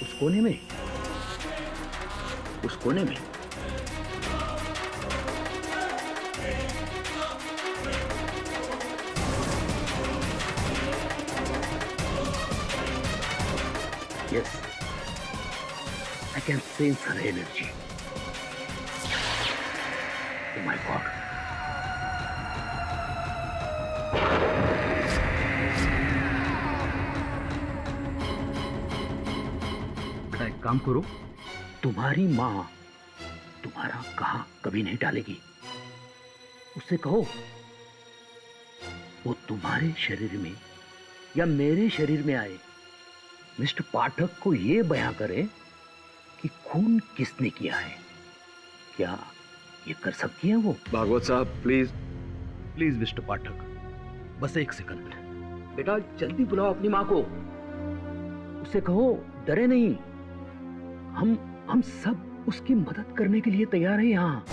उस कोने में, उस कोने में। Yes, I can sense her energy. Oh my God. बेटा एक काम करो, तुम्हारी माँ तुम्हारा कहाँ कभी नहीं डालेगी। उससे कहो वो तुम्हारे शरीर में या मेरे शरीर में आए, मिस्टर पाठक को ये बयां करे कि खून किसने किया है। क्या ये कर सकती है वो? भागवत साहब प्लीज प्लीज मिस्टर पाठक, बस एक सेकंड। बेटा जल्दी बुलाओ अपनी माँ को, उसे कहो डरे नहीं, हम सब उसकी मदद करने के लिए तैयार हैं यहाँ।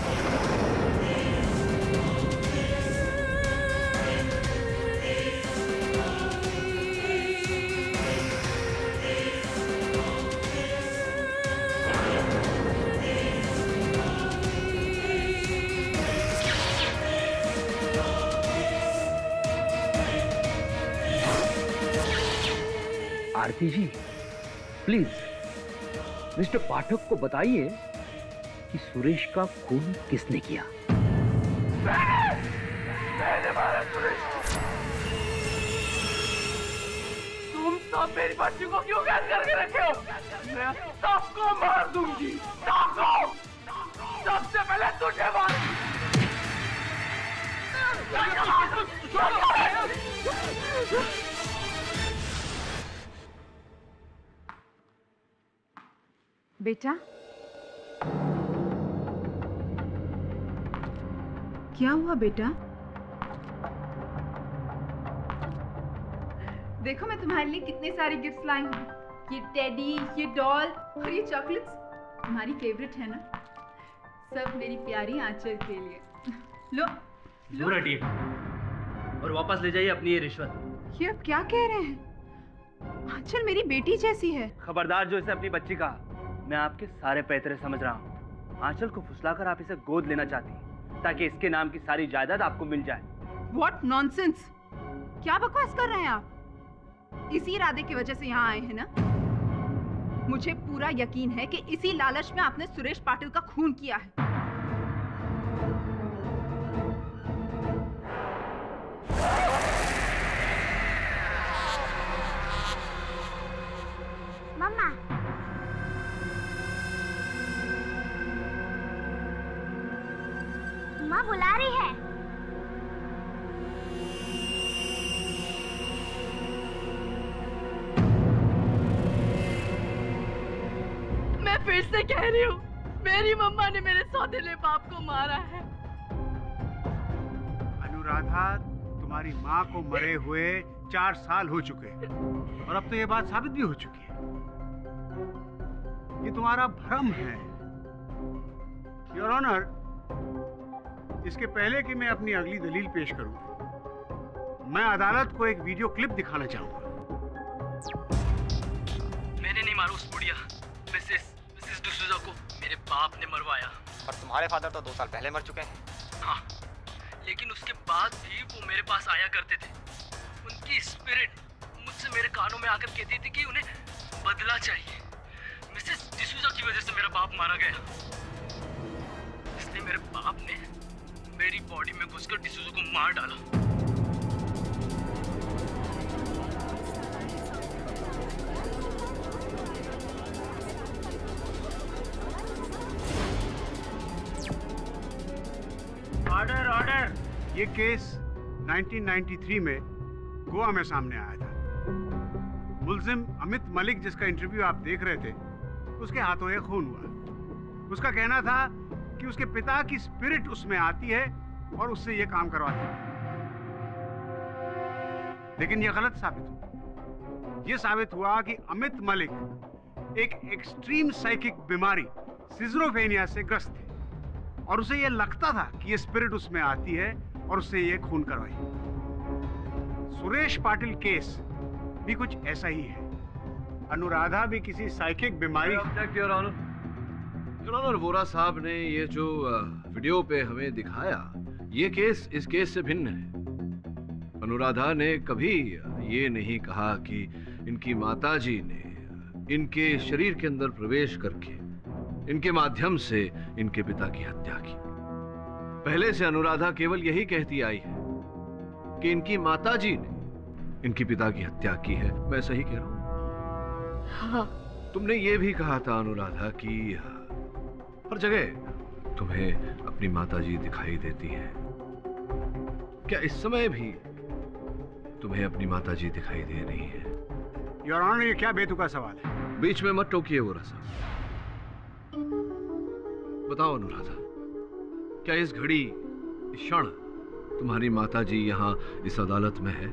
आरती जी प्लीज मिस्टर पाठक को बताइए कि सुरेश का खून किसने किया। मैंने मारा सुरेश। तुम सब मेरी बच्ची को क्यों कैद करके रखे हो? मैं सबको मार दूंगी, सबको। सबसे पहले तुझे मार। बेटा क्या हुआ बेटा? देखो मैं तुम्हारे लिए कितने सारे गिफ्ट्स लाई हूँ। ये टेडी, ये डॉल और ये चॉकलेट्स तुम्हारी फेवरेट है ना? सब मेरी प्यारी आंचल के लिए। लो लो हटिए और वापस ले जाइए अपनी ये रिश्वत। ये अब क्या कह रहे हैं? आंचल मेरी बेटी जैसी है। खबरदार जो इसे अपनी बच्ची कहा। मैं आपके सारे पैतरे समझ रहा हूँ। आंचल को फुसलाकर आप इसे गोद लेना चाहती हैं ताकि इसके नाम की सारी जायदाद आपको मिल जाए। What nonsense! क्या बकवास कर रहे हैं आप? इसी इरादे की वजह से यहाँ आए हैं ना? मुझे पूरा यकीन है कि इसी लालच में आपने सुरेश पाटिल का खून किया है। मम्मा माँ बुला रही है। मैं फिर से कह रही हूँ, मेरी मम्मा ने मेरे सौतेले बाप को मारा है। अनुराधा, तुम्हारी माँ को मरे हुए 4 साल हो चुके हैं और अब तो ये बात साबित भी हो चुकी है। ये तुम्हारा भ्रम है। योर ऑनर, इसके पहले कि मैं अपनी अगली दलील पेश करूं, मैं अदालत को एक वीडियो क्लिप दिखाना चाहूंगा। मैंने नहीं मारा उस बुढ़िया मिसेस डिसूजा को, मेरे बाप ने मरवाया। पर तुम्हारे फादर तो 2 साल पहले मर चुके हैं। हाँ, लेकिन उसके बाद भी वो मेरे पास आया करते थे। उनकी स्पिरिट मुझसे मेरे कानों में आकर कहती थी कि उन्हें बदला चाहिए। मिसेस डिसूजा की वजह से मेरा बाप मारा गया, इसलिए मेरे बाप ने मेरी बॉडी में घुसकर डिसूजा को मार डाला। Order order. ये केस 1993 में गोवा में सामने आया था। मुल्जिम अमित मलिक, जिसका इंटरव्यू आप देख रहे थे, उसके हाथों ये खून हुआ। उसका कहना था कि उसके पिता की स्पिरिट उसमें आती है और उससे ये काम करवाती है, लेकिन ये गलत साबित हुआ। ये साबित हुआ कि अमित मलिक एक एक्सट्रीम साइकिक बीमारी सिजोफ्रेनिया से ग्रस्त थे और उसे ये लगता था कि ये स्पिरिट उसमें आती है और उससे ये खून करवाई। सुरेश पाटिल केस भी कुछ ऐसा ही है। अनुराधा भी किसी साइकिक बीमारी। योर ऑनर, वोरा साहब ने ये जो वीडियो पे हमें दिखाया, ये केस इस केस से भिन्न है। अनुराधा ने कभी ये नहीं कहा कि इनकी माताजी ने इनके शरीर के अंदर प्रवेश करके इनके माध्यम से इनके पिता की हत्या की। पहले से अनुराधा केवल यही कहती आई है कि इनकी माताजी ने इनके पिता की हत्या की है। मैं सही कह रहा हूं? हाँ। तुमने ये भी कहा था अनुराधा कि हर जगह तुम्हें अपनी माताजी दिखाई देती है। क्या इस समय भी तुम्हें अपनी माताजी दिखाई दे रही है? योर ऑनर, ये क्या बेतुका सवाल है? बीच में मत टोकिए वोरा साहब। बताओ अनुराधा, क्या इस घड़ी, इस क्षण तुम्हारी माताजी यहाँ इस अदालत में है?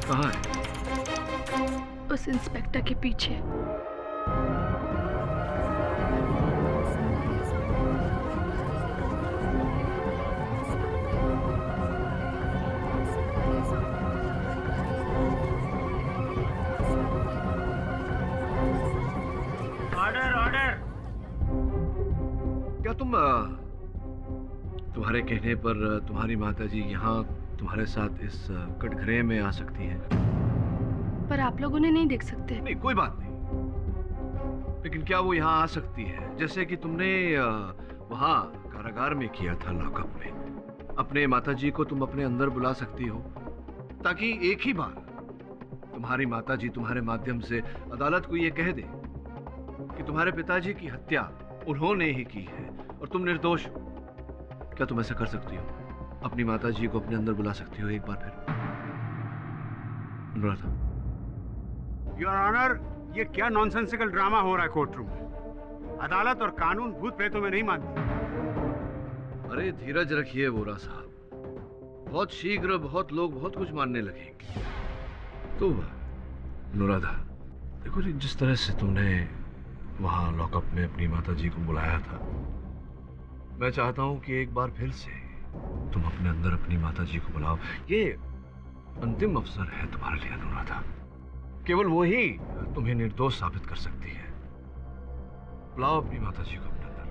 कहाँ है? उस इंस्पेक्टर के पीछे। Order order. क्या तुम्हारे कहने पर तुम्हारी माताजी यहाँ तुम्हारे साथ इस कटघरे में आ सकती हैं? पर आप लोग उन्हें नहीं देख सकते। नहीं, कोई बात नहीं, लेकिन क्या वो यहाँ आ सकती है जैसे कि तुमने वहाँ कारागार में किया था, लॉकअप में? अपने माताजी को तुम अपने अंदर बुला सकती हो ताकि एक ही बार तुम्हारी माताजी तुम्हारे माध्यम से अदालत को ये कह दे कि तुम्हारे पिताजी की हत्या उन्होंने ही की है और तुम निर्दोष हो। क्या तुम ऐसा कर सकती हो? अपनी माताजी को अपने अंदर बुला सकती हो एक बार फिर? अनुराधा। योर ऑनर, ये क्या नॉनसेंसिकल ड्रामा हो रहा है कोर्ट रूम में? अदालत और कानून भूत प्रेतों में नहीं मानती। अरे धीरज रखिए वोरा साहब, बहुत शीघ्र बहुत लोग बहुत कुछ मानने लगेंगे। तो अनुराधा देखो जी, जिस तरह से तुमने वहां लॉकअप में अपनी माताजी को बुलाया था, मैं चाहता हूं कि एक बार फिर से तुम अपने अंदर अपनी माताजी को बुलाओ। ये अंतिम अवसर है तुम्हारे लिए अनुराधा, केवल वो ही तुम्हें निर्दोष साबित कर सकती है। बुलाओ अपनी माताजी को अपने अंदर।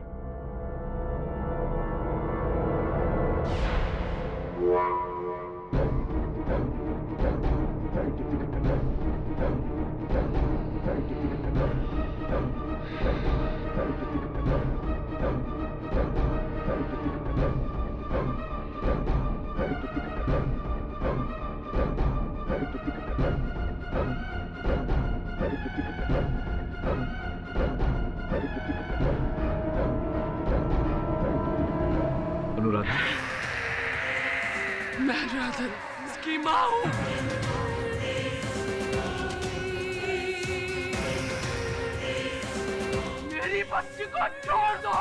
अनुराधा, मैं राधा इसकी माँ हूँ। मेरी बच्ची को छोड़ दो।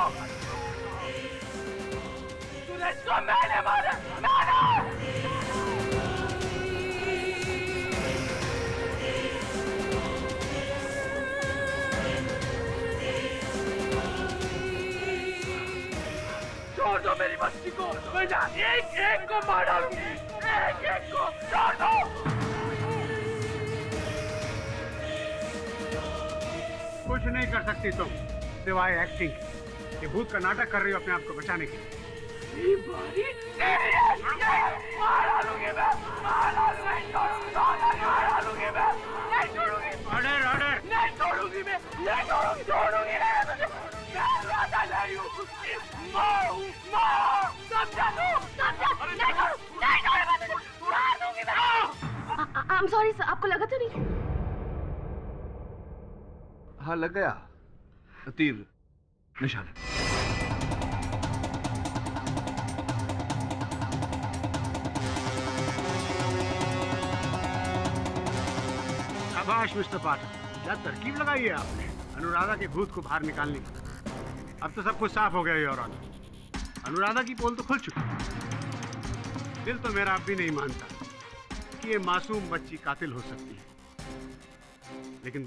सुरेश को मैंने मारा, छोड़ दो मेरी बच्ची को। मैं एक एक को मार डालूंगी, एक एक को छोड़ दो। कुछ नहीं कर सकती तुम सिवाय एक्टिंग। ये भूत का नाटक कर रही हो अपने आप को बचाने के लिए। Order order. नहीं छोड़ूंगी मैं, नहीं छोड़ूंगी मैं। आई एम सॉरी सर, आपको लगा तो नहीं? हाँ लग गया, तीर निशान। शाबाश मिस्टर पाठक, क्या तरकीब लगाई है आपने अनुराधा के भूत को बाहर निकालने की। अब तो सब कुछ साफ हो गया योर ऑनर। अनुराधा की पोल तो खुल चुकी है। दिल तो मेरा अब भी नहीं मानता कि ये मासूम बच्ची कातिल हो सकती है, लेकिन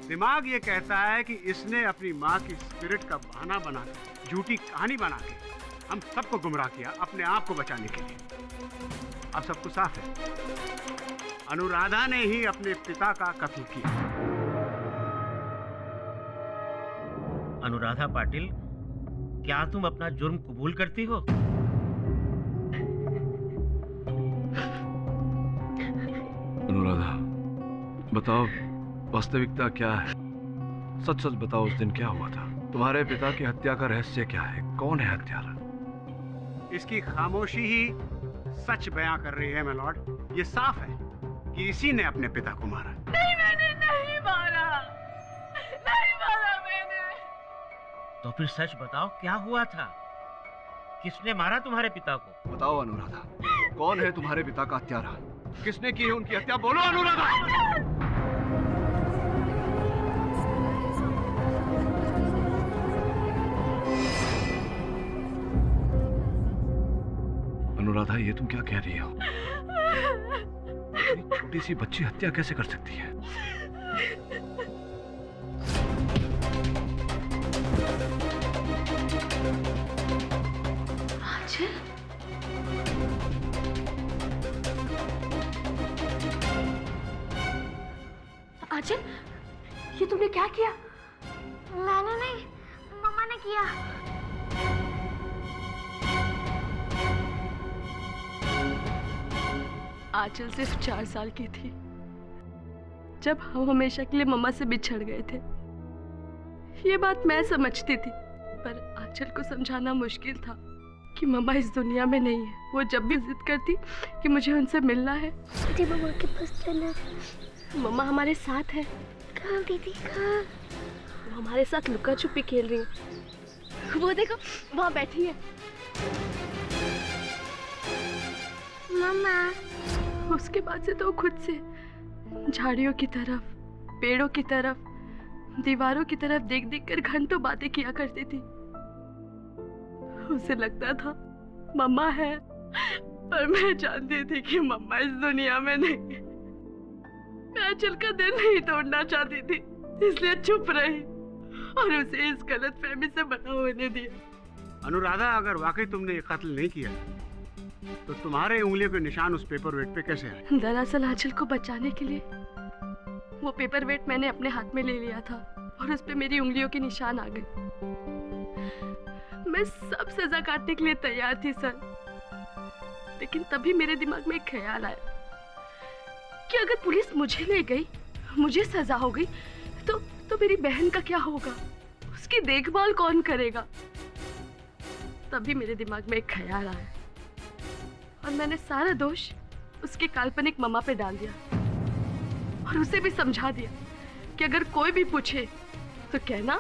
दिमाग ये कहता है कि इसने अपनी माँ की स्पिरिट का बहाना बना के, झूठी कहानी बना के हम सबको गुमराह किया अपने आप को बचाने के लिए। अब सब कुछ साफ है, अनुराधा ने ही अपने पिता का कत्ल किया। अनुराधा पाटिल, क्या तुम अपना जुर्म कबूल करती हो? अनुराधा बताओ, वास्तविकता क्या है? सच सच बताओ, उस दिन क्या हुआ था? तुम्हारे पिता की हत्या का रहस्य क्या है? कौन है हत्यारा? इसकी खामोशी ही सच बयां कर रही है, माय लॉर्ड। ये साफ है कि इसी ने अपने पिता को मारा। नहीं, मैंने नहीं मारा, नहीं मारा मैंने। तो फिर सच बताओ, क्या हुआ था? किसने मारा तुम्हारे पिता को? बताओ अनुराधा, कौन है तुम्हारे पिता का हत्यारा? किसने की है उनकी हत्या? बोलो अनुराधा। अनुराधा, ये तुम क्या कह रही हो? इतनी छोटी सी बच्ची हत्या कैसे कर सकती है? आंचल, ये तुमने क्या किया? मैंने नहीं, मम्मा ने किया। आंचल सिर्फ 4 साल की थी जब हम हमेशा के लिए मम्मा से बिछड़ गए थे। ये बात मैं समझती थी, पर आंचल को समझाना मुश्किल था कि मम्मा इस दुनिया में नहीं है। वो जब भी जिद करती कि मुझे उनसे मिलना है, दीदी मम्मा के पास चलना। मम्मा हमारे साथ है। कहाँ दीदी, कहाँ? वो हमारे साथ लुका छुपी खेल रही है। वो देखो, वहाँ बैठी है। मम्मा। उसके बाद से तो खुद से झाड़ियों की तरफ, पेड़ों की तरफ, दीवारों की तरफ देख देख कर घंटों बातें किया करती थी। उसे लगता था मम्मा है, पर मैं जानती थी कि मम्मा इस दुनिया में नहीं। मैं आंचल का दिल नहीं तोड़ना चाहती थी, इसलिए चुप रही और उसे इस गलतफहमी से बना होने दिया। अनुराधा, अगर वाकई तुमने ये कत्ल नहीं किया तो तुम्हारे उंगलियों के निशान उस पेपर वेट पे कैसे आए? दरअसल आंचल को बचाने के लिए वो पेपर वेट मैंने अपने हाथ में ले लिया था और उस पे मेरी उंगलियों के निशान आ गए। मैं सब सजा काटने के लिए तैयार थी सर, लेकिन तभी मेरे दिमाग में एक ख्याल आया कि अगर पुलिस मुझे ले गई, मुझे सजा हो गई, तो मेरी बहन का क्या होगा? उसकी देखभाल कौन करेगा? तभी मेरे दिमाग में एक ख्याल आया और मैंने सारा दोष उसके काल्पनिक मम्मा पे डाल दिया और उसे भी समझा दिया कि अगर कोई भी पूछे तो कहना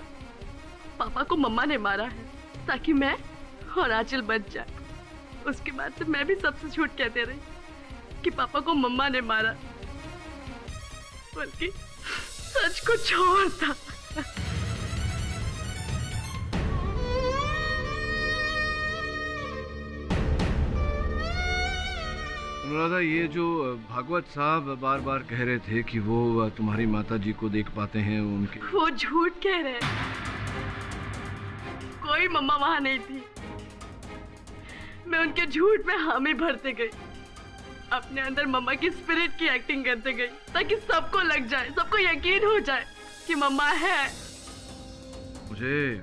पापा को मम्मा ने मारा है, ताकि मैं और आंचल बच जाए। उसके बाद से मैं भी सबसे झूठ कहते रही कि पापा को मम्मा ने मारा, बल्कि सच कुछ और था। अनुराधा, ये जो भागवत साहब बार बार कह रहे थे कि वो तुम्हारी माता जी को देख पाते हैं, उनके वो झूठ कह रहे हैं। कोई मम्मा वहां नहीं थी। मैं उनके झूठ में हामी भरते गई, अपने अंदर मम्मा की स्पिरिट की एक्टिंग करते गई, ताकि सबको लग जाए, सबको यकीन हो जाए कि मम्मा है। मुझे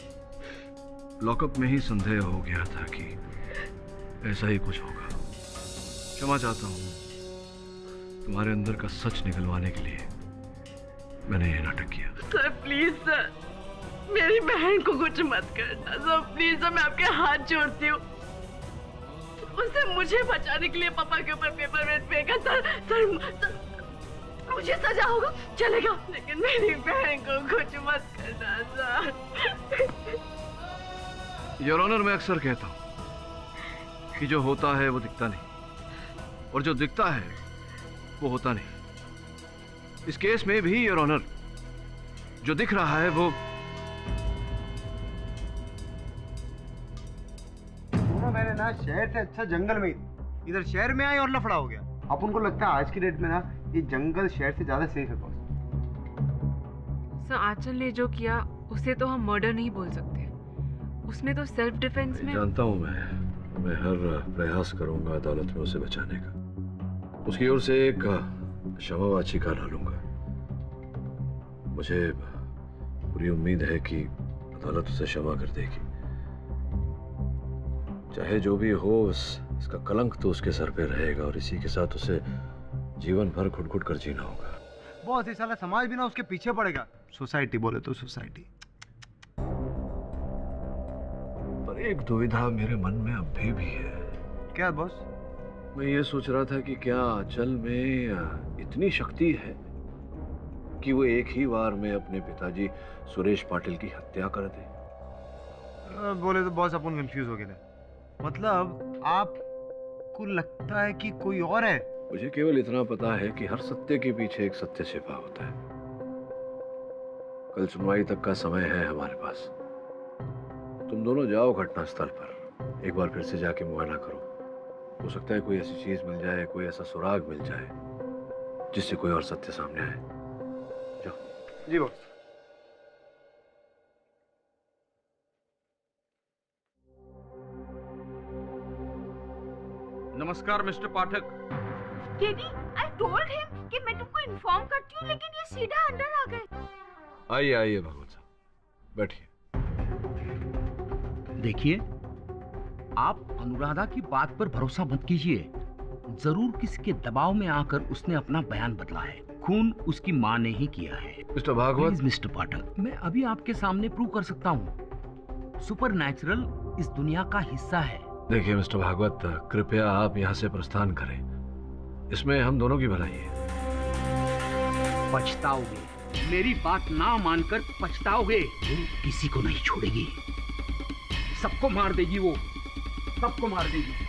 लॉकअप में ही संदेह हो गया था कि ऐसा ही कुछ होगा। क्षमा चाहता हूँ, तुम्हारे अंदर का सच निकलवाने के लिए मैंने ये नाटक किया। सर प्लीज सर, मेरी बहन को कुछ मत करना सर, प्लीज सर, मैं आपके हाथ जोड़ती हूँ। उसने मुझे बचाने के लिए पापा के ऊपर पेपर वेट फेंका सर, मुझे सजा होगा चलेगा, लेकिन मेरी बहन को कुछ मत करना सर। योर ऑनर, मैं अक्सर कहता हूँ कि जो होता है वो दिखता नहीं, और जो दिखता है वो होता नहीं। इस केस में भी योर ऑनर, जो दिख रहा है वो मैंने ना शहर से अच्छा जंगल में, इधर शहर में आए और लफड़ा हो गया। अपन को लगता है आज की डेट में ना ये जंगल शहर से ज्यादा सेफ है बॉस। सर, आंचल ने जो किया उसे तो हम मर्डर नहीं बोल सकते, उसने तो सेल्फ डिफेंस में। जानता हूँ मैं हर प्रयास करूंगा अदालत में उसे बचाने का। उसकी ओर से एक क्षमावाची का डालूंगा। मुझे पूरी उम्मीद है कि अदालत उसे क्षमा कर देगी। चाहे जो भी हो, इसका कलंक तो उसके सर पे रहेगा और इसी के साथ उसे जीवन भर घुट-घुट कर जीना होगा। बहुत ही साला समाज भी ना उसके पीछे पड़ेगा। सोसाइटी बोले तो सोसाइटी। पर एक दुविधा मेरे मन में अभी भी है। क्या बॉस? मैं ये सोच रहा था कि क्या आंचल में इतनी शक्ति है कि वो एक ही बार में अपने पिताजी सुरेश पाटिल की हत्या कर दे। बोले तो बॉस अपन कंफ्यूज हो गए। मतलब आप आपको लगता है कि कोई और है? मुझे केवल इतना पता है कि हर सत्य के पीछे एक सत्य छिपा होता है। कल सुनवाई तक का समय है हमारे पास। तुम दोनों जाओ घटनास्थल पर, एक बार फिर से जाके मुआयना करो। हो सकता है कोई ऐसी चीज मिल जाए, कोई ऐसा सुराग मिल जाए जिससे कोई और सत्य सामने आए। जाओ। जी बॉस। नमस्कार mister Pathak. Daddy, I told him कि मैं तुमको इन्फॉर्म करती हूँ, लेकिन ये सीधा अंदर आ गए। आइए आइए भगवत साहब, बैठिए। देखिए, आप अनुराधा की बात पर भरोसा मत कीजिए। जरूर किसी के दबाव में आकर उसने अपना बयान बदला है। खून उसकी माँ ने ही किया है। मिस्टर भागवत। मिस्टर पाठक, मैं अभी आपके सामने प्रूव कर सकता हूँ। सुपरनैचुरल इस दुनिया का हिस्सा है। देखिए मिस्टर भागवत, कृपया आप यहाँ से प्रस्थान करें। इसमें हम दोनों की भलाई है। पछताओगे, मेरी बात ना मानकर पछताओगे। वो किसी को नहीं छोड़ेगी, सबको मार देगी, वो सबको मार देगी।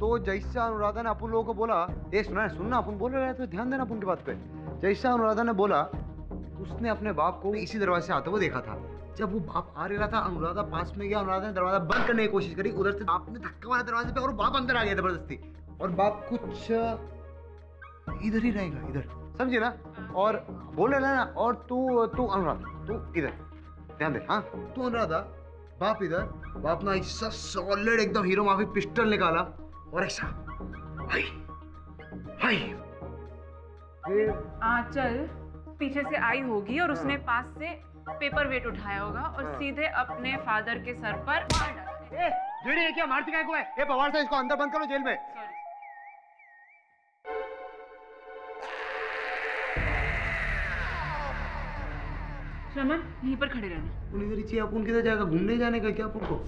तो जैसा अनुराधा ने अपन लोगों को बोला, ये सुनना अपन बोल रहे तो ध्यान देना अपन की बात पे। जैसा अनुराधा ने बोला, उसने अपने बाप को इसी दरवाजे से आते हुए देखा था। जब वो बाप आ रहा था, अनुराधा पास में गया, अनुराधा ने दरवाजा बंद करने की कोशिश करी, उधर से बाप ने धक्का मारा दरवाजे पे और बाप अंदर आ गया जबरदस्ती। और बाप कुछ इधर ही रहेगा, इधर, समझे ना? और बोले ना, और तू अनुराधा, तू इधर ध्यान दे। हाँ, तू अनुराधा, बाप इधर। बाप ना ऐसा सॉलिड एकदम हीरो माफी पिस्टल निकाला और ऐसा हाय हाय। आंचल पीछे से आई होगी और उसने पास से पेपर वेट उठाया होगा और सीधे अपने फादर के सर पर मार डाला। ये क्या मारती काय को है? ये पवार से इसको अंदर बंद करो जेल में। श्रमण, यहीं पर खड़े रहना। उन इधर चाहिए, अपन किधर जाएगा? घूमने जाने का क्या अपन को?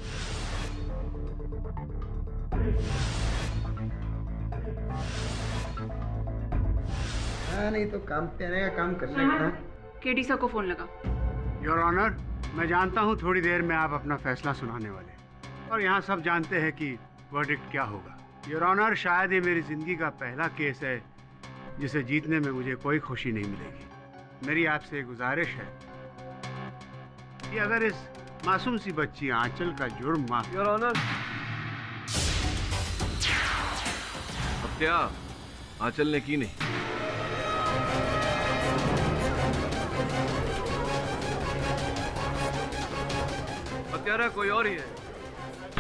नहीं तो काम पे आने का काम करने का। केडी सर को फोन लगा। योर ऑनर, मैं जानता हूँ थोड़ी देर में आप अपना फैसला सुनाने वाले हैं और यहाँ सब जानते हैं कि वर्डिक्ट क्या होगा। योर ऑनर, शायद ये मेरी जिंदगी का पहला केस है जिसे जीतने में मुझे कोई खुशी नहीं मिलेगी। मेरी आपसे एक गुजारिश है कि अगर इस मासूम सी बच्ची आंचल का जुर्म माफ। योर ऑनर, हत्या आंचल ने की नहीं। हत्यारा कोई और ही है।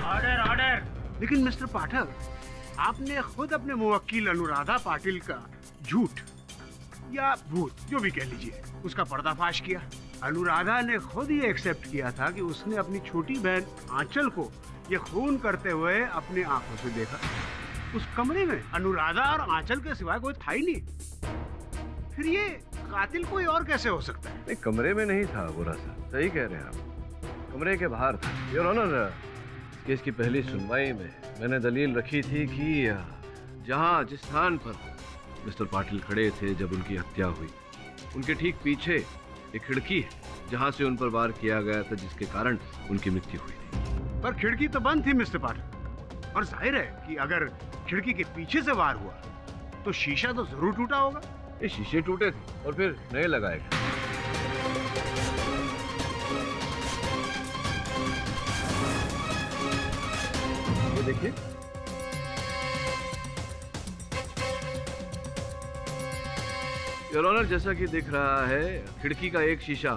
Order order. लेकिन मिस्टर पाठक, आपने खुद अपने मुवक्किल अनुराधा पाटिल का झूठ या भूत जो भी कह लीजिए उसका पर्दाफाश किया। अनुराधा ने खुद ये एक्सेप्ट किया था कि उसने अपनी छोटी बहन आंचल को ये खून करते हुए अपनी आंखों से देखा। उस कमरे में अनुराधा और आंचल के सिवाय कोई था ही नहीं। फिर ये कातिल कोई और कैसे हो सकता है? नहीं, कमरे में नहीं था बुरा सा, सही कह रहे हैं आप, कमरे के बाहर था। योर ऑनर, केस की पहली सुनवाई में मैंने दलील रखी थी कि जहां जिस स्थान पर मिस्टर पाटिल खड़े थे जब उनकी हत्या हुई, उनके ठीक पीछे एक खिड़की है जहां से उन पर वार किया गया था, जिसके कारण उनकी मृत्यु हुई थी। पर खिड़की तो बंद थी मिस्टर पाटिल, और जाहिर है कि अगर खिड़की के पीछे से वार हुआ तो शीशा तो जरूर टूटा होगा। ये शीशे टूटे थे और फिर नए लगाए गए। ये देखिए, योर ऑनर, जैसा कि दिख रहा है खिड़की का एक शीशा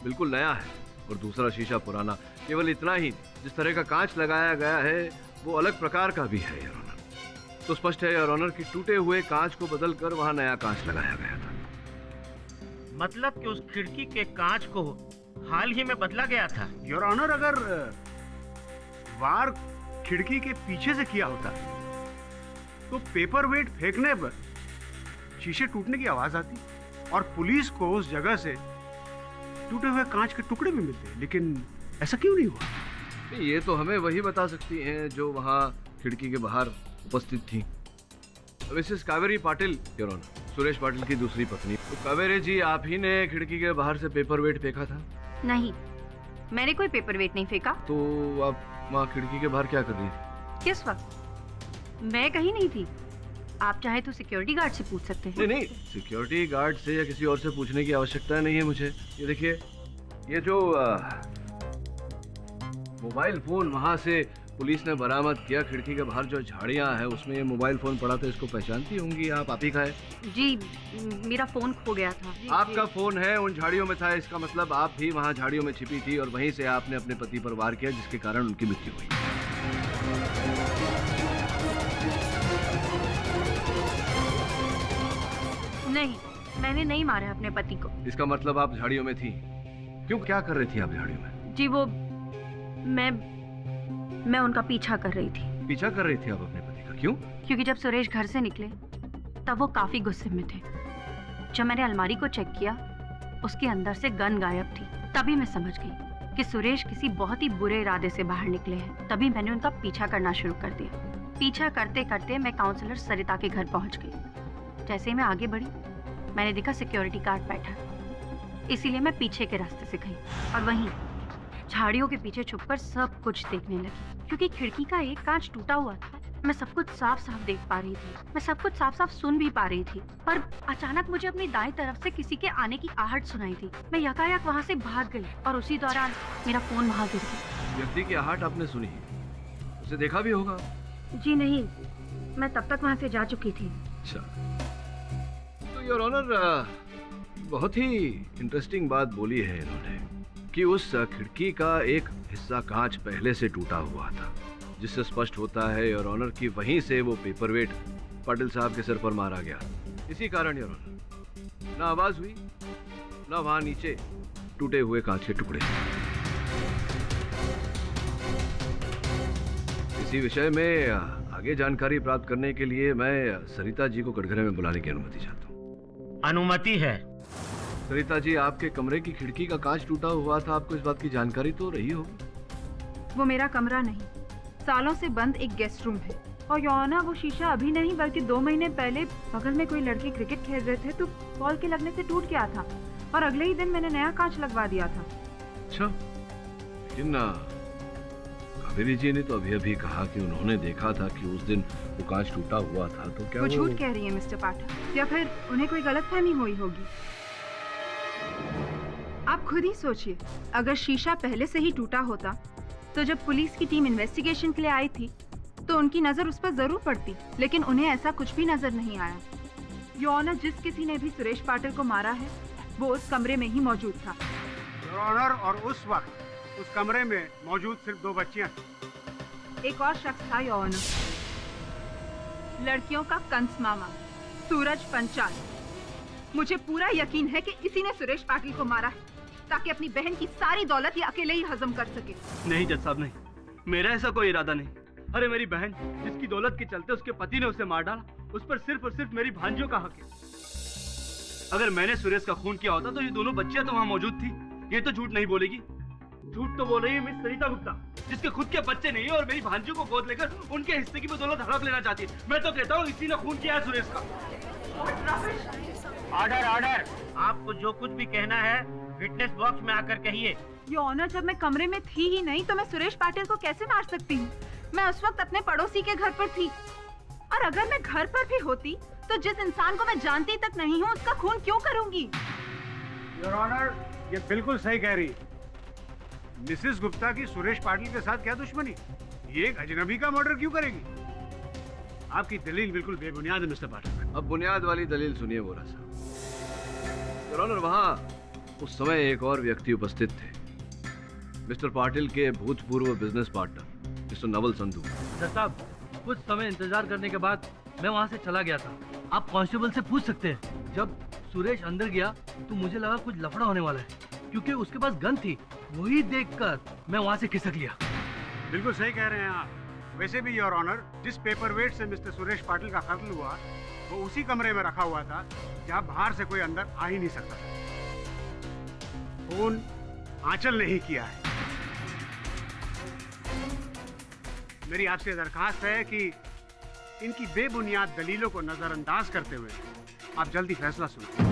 बिल्कुल नया है और दूसरा शीशा पुराना। केवल इतना ही, जिस तरह का कांच लगाया गया है वो अलग प्रकार का भी है योर ऑनर। तो स्पष्ट है योर ऑनर कि टूटे हुए कांच को बदलकर वहां नया कांच लगाया गया था। मतलब कि उस खिड़की के कांच को हाल ही में बदला गया था। योर ऑनर, अगर वार खिड़की के पीछे से किया होता तो पेपर वेट फेंकने पर शीशे टूटने की आवाज आती और पुलिस को उस जगह से टूटे हुए कांच के टुकड़े भी मिलते। लेकिन ऐसा क्यों नहीं हुआ? ये तो हमें वही बता सकती हैं जो वहां खिड़की के बाहर उपस्थित थी। Mrs Kaveri Patil, your honour, Suresh Patil की दूसरी पत्नी। तो कावेरी जी, आप ही ने खिड़की के बाहर से पेपर वेट फेंका था? नहीं, मैंने कोई पेपर वेट नहीं फेंका। तो आप वहाँ खिड़की के बाहर क्या कर रही थी? किस वक्त? मैं कहीं नहीं थी। आप चाहे तो सिक्योरिटी गार्ड से पूछ सकते हैं। नहीं, सिक्योरिटी गार्ड से या किसी और से पूछने की आवश्यकता नहीं है मुझे। ये देखिए, ये जो मोबाइल फोन वहाँ से पुलिस ने बरामद किया, खिड़की के बाहर जो झाड़ियाँ हैं उसमें ये मोबाइल फोन पड़ा था, इसको पहचानती होंगी आप ही का है? जी, मेरा फोन खो गया था। आपका फोन है, उन झाड़ियों में था, इसका मतलब आप भी वहाँ झाड़ियों में छिपी थी और वहीं से आपने अपने पति पर वार किया, जिसके कारण उनकी मृत्यु हुई। नहीं, मैंने नहीं मारा अपने पति को। इसका मतलब आप झाड़ियों में थी। क्यों, क्या कर रही थी आप झाड़ियों में? जी वो मैं उनका पीछा कर रही थी। पीछा कर रही थी आप अपने पति का? क्यों? क्योंकि जब सुरेश घर से निकले तब वो काफी गुस्से में थे। जब मैंने अलमारी को चेक किया, उसके अंदर से गन गायब थी। तभी मैं समझ गई कि सुरेश किसी बहुत ही बुरे इरादे से बाहर निकले हैं। तभी मैंने उनका पीछा करना शुरू कर दिया। पीछा करते करते मैं काउंसलर सरिता के घर पहुंच गई। जैसे ही मैं आगे बढ़ी, मैंने देखा सिक्योरिटी गार्ड बैठा, इसीलिए मैं पीछे के रास्ते से गई और वहीं झाड़ियों के पीछे छुपकर सब कुछ देखने लगी। क्योंकि खिड़की का एक कांच टूटा हुआ था, मैं सब कुछ साफ साफ देख पा रही थी, मैं सब कुछ साफ साफ सुन भी पा रही थी। पर अचानक मुझे अपनी दाईं तरफ से किसी के आने की आहट सुनाई थी। मैं यकायक वहाँ से भाग गई और उसी दौरान मेरा फोन वहाँ गिर गया। व्यक्ति की आहट आपने सुनी, उसे देखा भी होगा? जी नहीं, मैं तब तक वहाँ से जा चुकी थी। अच्छा, तो योर ऑनर, बहुत ही इंटरेस्टिंग बात बोली है इन्होंने कि उस खिड़की का एक हिस्सा कांच पहले से टूटा हुआ था, जिससे स्पष्ट होता है योर ऑनर कि वहीं से वो पेपरवेट पाटिल साहब के सिर पर मारा गया। इसी कारण योर ऑनर, ना आवाज हुई, ना वहां नीचे टूटे हुए कांच के टुकड़े। इसी विषय में आगे जानकारी प्राप्त करने के लिए मैं सरिता जी को कटघरे में बुलाने की अनुमति चाहता हूँ। अनुमति है। सरिता जी, आपके कमरे की खिड़की का कांच टूटा हुआ था, आपको इस बात की जानकारी तो रही होगी? वो मेरा कमरा नहीं, सालों से बंद एक गेस्ट रूम है। और यौना, वो शीशा अभी नहीं बल्कि 2 महीने पहले बगल में कोई लड़के क्रिकेट खेल रहे थे तो बॉल के लगने से टूट गया था और अगले ही दिन मैंने नया कांच लगवा दिया था। अच्छा, लेकिन कावेरी जी ने तो अभी अभी कहा कि उन्होंने देखा था कि उस दिन वो कांच टूटा हुआ था, तो क्या वो झूठ कह रही है मिस्टर पाठक, या फिर उन्हें कोई गलतफहमी हुई होगी। आप खुद ही सोचिए, अगर शीशा पहले से ही टूटा होता तो जब पुलिस की टीम इन्वेस्टिगेशन के लिए आई थी तो उनकी नजर उस पर जरूर पड़ती, लेकिन उन्हें ऐसा कुछ भी नजर नहीं आया। योर जिस किसी ने भी सुरेश पाटिल को मारा है वो उस कमरे में ही मौजूद था। योर ऑनर, और उस वक्त उस कमरे में मौजूद सिर्फ 2 बच्चियां थी। एक और शख्स था योर ऑनर, लड़कियों का कंस मामा सूरज पंचाल। मुझे पूरा यकीन है कि इसी ने सुरेश पाटिल को मारा है ताकि अपनी बहन की सारी दौलत ये अकेले ही हजम कर सके। नहीं जज साहब, नहीं, मेरा ऐसा कोई इरादा नहीं। अरे मेरी बहन, जिसकी दौलत के चलते उसके पति ने उसे मार डाला, उस पर सिर्फ और सिर्फ मेरी भांजियों का हक है। अगर मैंने सुरेश का खून किया होता तो ये दोनों बच्चियां तो वहाँ मौजूद थी। ये तो झूठ नहीं बोलेगी। झूठ तो बोल रही है मिस सरिता गुप्ता, जिसके खुद के बच्चे नहीं है और मेरी भांजियों को गोद लेकर उनके हिस्से की बदौलत हड़प लेना चाहती है। मैं तो कहता हूँ इसी ने खून किया है सुरेश का। Order, order. आपको जो कुछ भी कहना है विटनेस बॉक्स में आकर कहिए। योर ऑनर, जब मैं कमरे में थी ही नहीं तो मैं सुरेश पाटिल को कैसे मार सकती हूँ? मैं उस वक्त अपने पड़ोसी के घर पर थी, और अगर मैं घर पर भी होती तो जिस इंसान को मैं जानती तक नहीं हूँ उसका खून क्यों करूंगी? योर ऑनर, ये बिल्कुल सही कह रही। मिसेस गुप्ता की सुरेश पाटिल के साथ क्या दुश्मनी? ये एक अजनबी का मर्डर क्यों करेगी? आपकी दलील बिल्कुल बेबुनियाद है मिस्टर पाटिल। अब बुनियाद वाली दलील सुनिए वोरा साहब। योर ऑनर, वहाँ उस समय एक और व्यक्ति उपस्थित थे, मिस्टर पाटिल के भूतपूर्व business partner mister Naval Sandhu. जज साहब, कुछ समय इंतजार करने के बाद मैं वहाँ से चला गया था। आप कांस्टेबल से पूछ सकते हैं। जब सुरेश अंदर गया तो मुझे लगा कुछ लफड़ा होने वाला है, क्योंकि उसके पास गन थी। वही देखकर मैं वहाँ से खिसक लिया। बिल्कुल सही कह रहे हैं आप। वैसे भी योर ऑनर, जिस पेपरवेट से मिस्टर सुरेश पाटिल का कत्ल हुआ वो उसी कमरे में रखा हुआ था जहाँ बाहर से कोई अंदर आ ही नहीं सकता। खून आंचल नहीं किया है। मेरी आपसे दरखास्त है कि इनकी बेबुनियाद दलीलों को नजरअंदाज करते हुए आप जल्दी फैसला सुनाएं।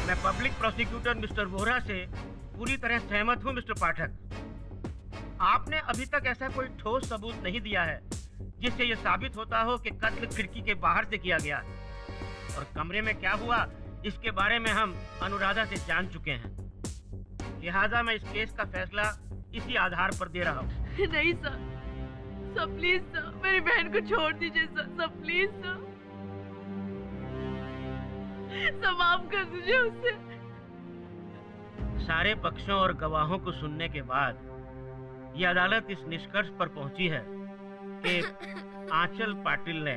मैं पब्लिक प्रोसिक्यूटर मिस्टर वोहरा से पूरी तरह सहमत हूं मिस्टर पाठक। आपने अभी तक ऐसा कोई ठोस सबूत नहीं दिया है जिससे यह साबित होता हो कि कत्ल खिड़की के बाहर से किया गया और कमरे में क्या हुआ इसके बारे में हम अनुराधा से जान चुके हैं। लिहाजा मैं इस केस का फैसला इसी आधार पर दे रहा हूँ। नहीं सर, सर प्लीज सर, मेरी बहन को छोड़ दीजिए सर, सर प्लीज सर, माफ कर दीजिए उसे। सारे पक्षों और गवाहों को सुनने के बाद ये अदालत इस निष्कर्ष पर पहुंची है कि आंचल पाटिल ने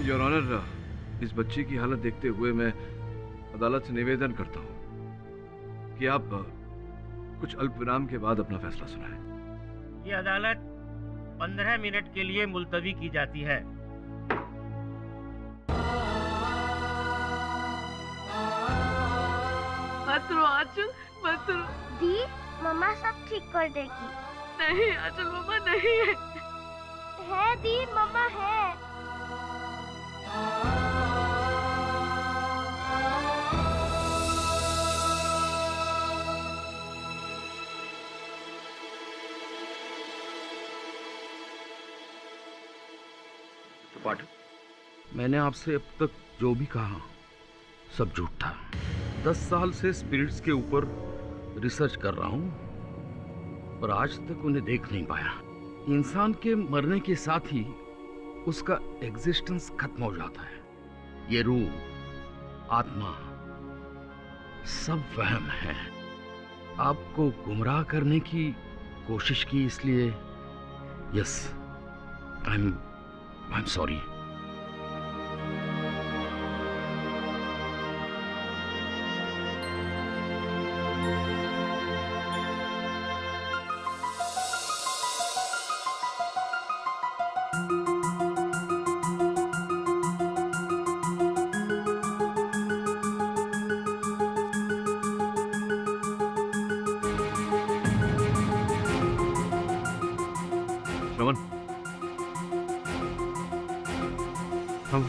योर ऑनर, इस बच्ची की हालत देखते हुए मैं अदालत से निवेदन करता हूं कि आप कुछ अल्प विराम के बाद अपना फैसला सुनाएं। ये अदालत 15 मिनट के लिए मुलतवी की जाती है। मत रो आंचल, मत रो। दी, मम्मा सब ठीक कर देगी। नहीं आंचल, मम्मा नहीं है। है दी, मम्मा है। पाठक, मैंने आपसे अब तक जो भी कहा सब झूठ था। 10 साल से स्पिरिट्स के ऊपर रिसर्च कर रहा हूं पर आज तक उन्हें देख नहीं पाया। इंसान के मरने के साथ ही उसका एग्जिस्टेंस खत्म हो जाता है। ये रूह, आत्मा सब वहम है। आपको गुमराह करने की कोशिश की, इसलिए yes, I am sorry. Raman, हम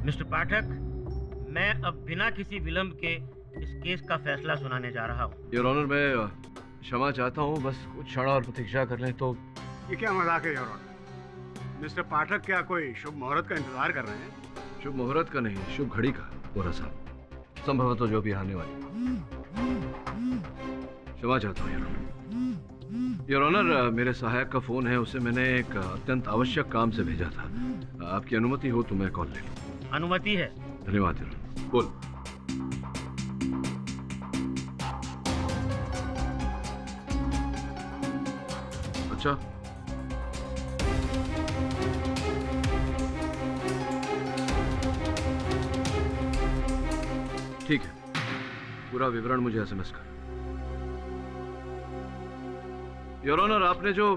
मिस्टर पाठक, मैं अब बिना किसी विलंब के इस केस का फैसला सुनाने जा रहा हूँ। योर ऑनर, मैं क्षमा चाहता हूँ, बस कुछ क्षण और प्रतीक्षा कर लें तो। ये क्या मजाक है योर ऑनर? मिस्टर पाठक क्या कोई शुभ मुहूर्त का इंतजार कर रहे हैं? शुभ मुहूर्त का नहीं, शुभ घड़ी का। पूरा साहब, संभवतः जो भी आने वाली। क्षमा चाहता हूँ योर ऑनर। योर ऑनर, मेरे सहायक का फोन है, उसे मैंने एक अत्यंत आवश्यक काम से भेजा था। आपकी अनुमति हो तो मैं कॉल ले लूँ? अनुमति है। धन्यवाद योर ऑनर। बोल। अच्छा, ठीक है, पूरा विवरण मुझे एसएमएस कर। योर ऑनर, आपने जो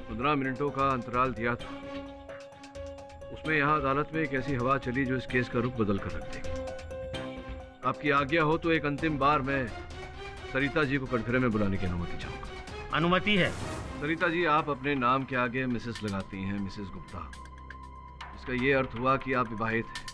15 मिनटों का अंतराल दिया था उसमें यहाँ अदालत में एक ऐसी हवा चली जो इस केस का रुख बदल कर रख देगी। आपकी आज्ञा हो तो एक अंतिम बार मैं सरिता जी को कटघरे में बुलाने की अनुमति चाहूंगा। अनुमति है। सरिता जी, आप अपने नाम के आगे मिसेस लगाती हैं, मिसेस गुप्ता। इसका ये अर्थ हुआ कि आप विवाहित हैं,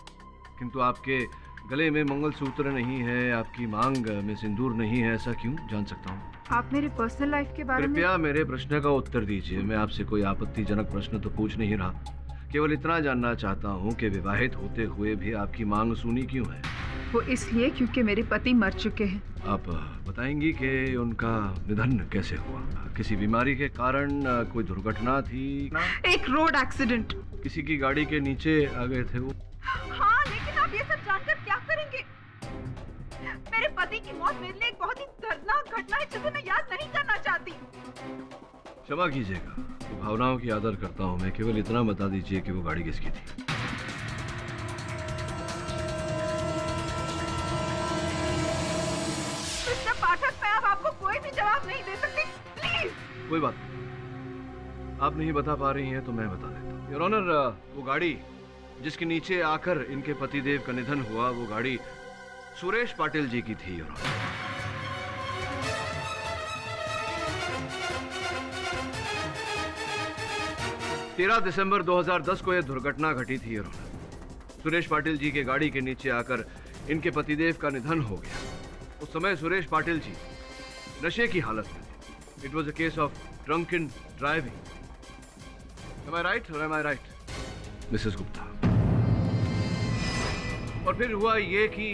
किंतु आपके गले में मंगलसूत्र नहीं है, आपकी मांग में सिंदूर नहीं है, ऐसा क्यों, जान सकता हूँ? आप मेरे पर्सनल लाइफ के बारे में कृपया मेरे प्रश्न का उत्तर दीजिए। मैं आपसे कोई आपत्तिजनक प्रश्न तो पूछ नहीं रहा, केवल इतना जानना चाहता हूँ कि विवाहित होते हुए भी आपकी मांग सुनी क्यों है? वो इसलिए क्योंकि मेरे पति मर चुके हैं। आप बताएंगी कि उनका निधन कैसे हुआ? किसी बीमारी के कारण, कोई दुर्घटना थी? एक रोड एक्सीडेंट। किसी की गाड़ी के नीचे आ गए थे वो? हाँ, लेकिन आप ये सब जानकर क्या करेंगे? मेरे पति की मौत मेरे लिए एक बहुत ही दर्दनाक घटना है जिसे मैं याद नहीं करना चाहती। क्षमा कीजिएगा, तो भावनाओं की आदर करता हूँ मैं, केवल इतना बता दीजिए कि वो गाड़ी किसकी थी। मिस्टर पाठक, मैं अब आपको कोई भी जवाब नहीं दे सकती, प्लीज। कोई बात नहीं, आप नहीं बता पा रही हैं तो मैं बता देता हूँ। योर ऑनर, वो गाड़ी जिसके नीचे आकर इनके पतिदेव का निधन हुआ, वो गाड़ी सुरेश पाटिल जी की थी। योर ऑनर, तेरह दिसंबर 2010 को यह दुर्घटना घटी थी। योर ऑनर, सुरेश पाटिल जी के गाड़ी के नीचे आकर इनके पतिदेव का निधन हो गया। उस समय सुरेश पाटिल जी नशे की हालत में थे। It was a case of drunken driving. Am I right or am I right, Mrs Gupta? और फिर हुआ ये कि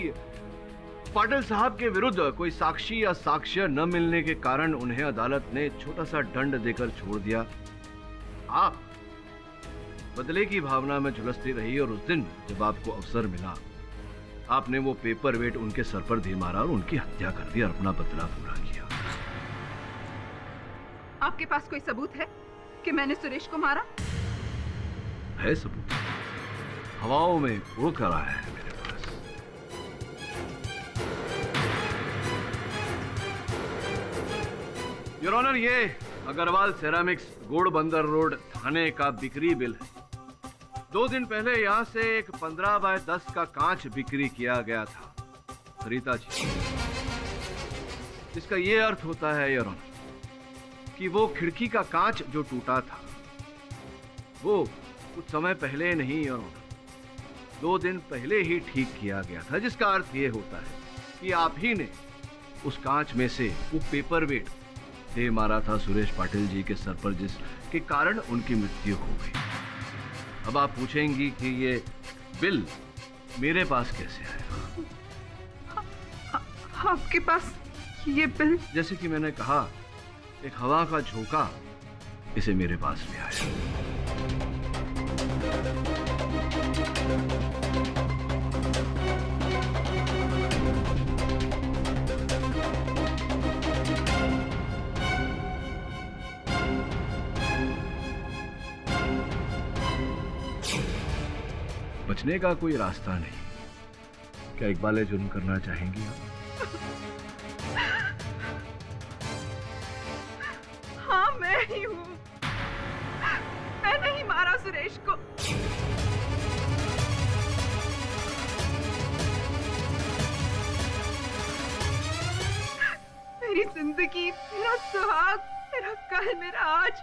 पाटिल साहब के विरुद्ध कोई साक्षी या साक्ष्य न मिलने के कारण उन्हें अदालत ने छोटा सा दंड देकर छोड़ दिया। आप बदले की भावना में झुलसती रही और उस दिन जब आपको अवसर मिला, आपने वो पेपर वेट उनके सर पर दे मारा और उनकी हत्या कर दी और अपना बदला पूरा किया। आपके पास कोई सबूत है कि मैंने सुरेश को मारा? है सबूत, हवाओं में उड़ कर आया है मेरे पास। योर ऑनर, ये अग्रवाल सेरामिक्स गोड़बंदर रोड थाने का बिक्री बिल है। 2 दिन पहले यहाँ से एक 15 बाय 10 का कांच बिक्री किया गया था सरिता जी। इसका ये अर्थ होता है योर ऑनर कि वो खिड़की का कांच जो टूटा था वो कुछ समय पहले नहीं योर ऑनर, 2 दिन पहले ही ठीक किया गया था, जिसका अर्थ ये होता है कि आप ही ने उस कांच में से वो पेपर वेट दे मारा था सुरेश पाटिल जी के सर पर, जिसके कारण उनकी मृत्यु हो गई। अब आप पूछेंगी कि ये बिल मेरे पास कैसे आया? आपके पास ये बिल? जैसे कि मैंने कहा, एक हवा का झोंका इसे मेरे पास ले आया। बचने का कोई रास्ता नहीं। क्या इकबाल जुर्म करना चाहेंगी आप? हाँ, मैं ही हूँ। मैंने ही मारा सुरेश को। मेरी जिंदगी, मेरा सुहाग, मेरा कल, मेरा आज,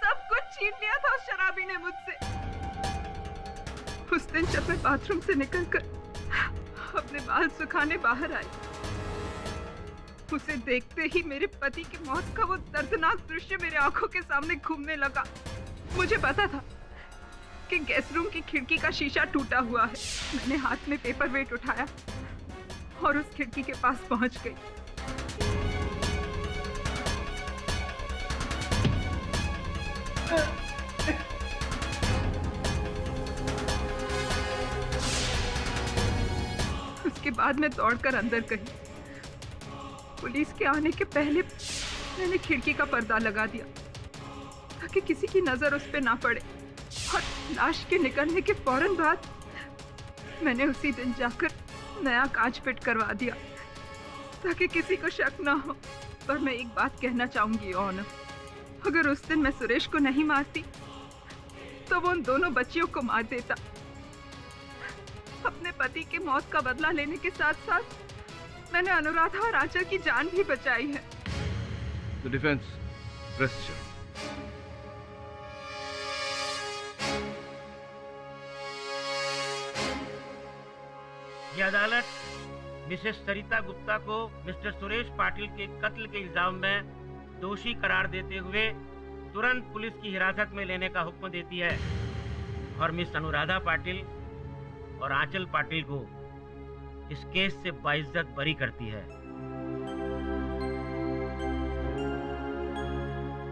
सब कुछ छीन लिया था उस शराबी ने मुझसे। उस दिन जब मैं बाथरूम से निकलकर अपने बाल सुखाने बाहर आई, उसे देखते ही मेरे पति की मौत का वो दर्दनाक दृश्य मेरे आंखों के सामने घूमने लगा। मुझे पता था कि गैस रूम की खिड़की का शीशा टूटा हुआ है। मैंने हाथ में पेपर वेट उठाया और उस खिड़की के पास पहुंच गई। उसके बाद मैं दौड़कर अंदर गई। पुलिस के आने के पहले मैंने खिड़की का पर्दा लगा दिया ताकि किसी की नजर उस पे ना पड़े, और लाश के निकलने के फौरन बाद मैंने उसी दिन जाकर नया कांच फिट करवा दिया ताकि किसी को शक ना हो। पर मैं एक बात कहना चाहूंगी ऑनर, अगर उस दिन मैं सुरेश को नहीं मारती तो वो उन दोनों बच्चियों को मार देता। अपने पति की मौत का बदला लेने के साथ साथ मैंने अनुराधा और आंचल की जान भी बचाई है। The defense, rest. ये अदालत मिसेस सरिता गुप्ता को मिस्टर सुरेश पाटिल के कत्ल के इल्जाम में दोषी करार देते हुए तुरंत पुलिस की हिरासत में लेने का हुक्म देती है और मिस अनुराधा पाटिल और आंचल पाटिल को इस केस से बाइज्जत बरी करती है।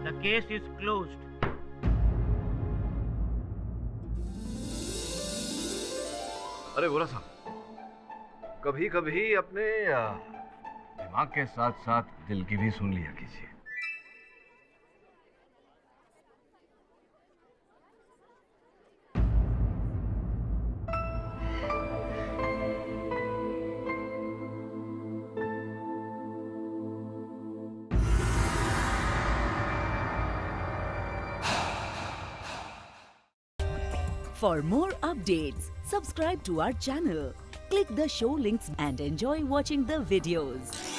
The case is closed. अरे बोला साहब, कभी कभी अपने दिमाग के साथ साथ दिल की भी सुन लिया कीजिए। For more updates, subscribe to our channel, click the show links and enjoy watching the videos.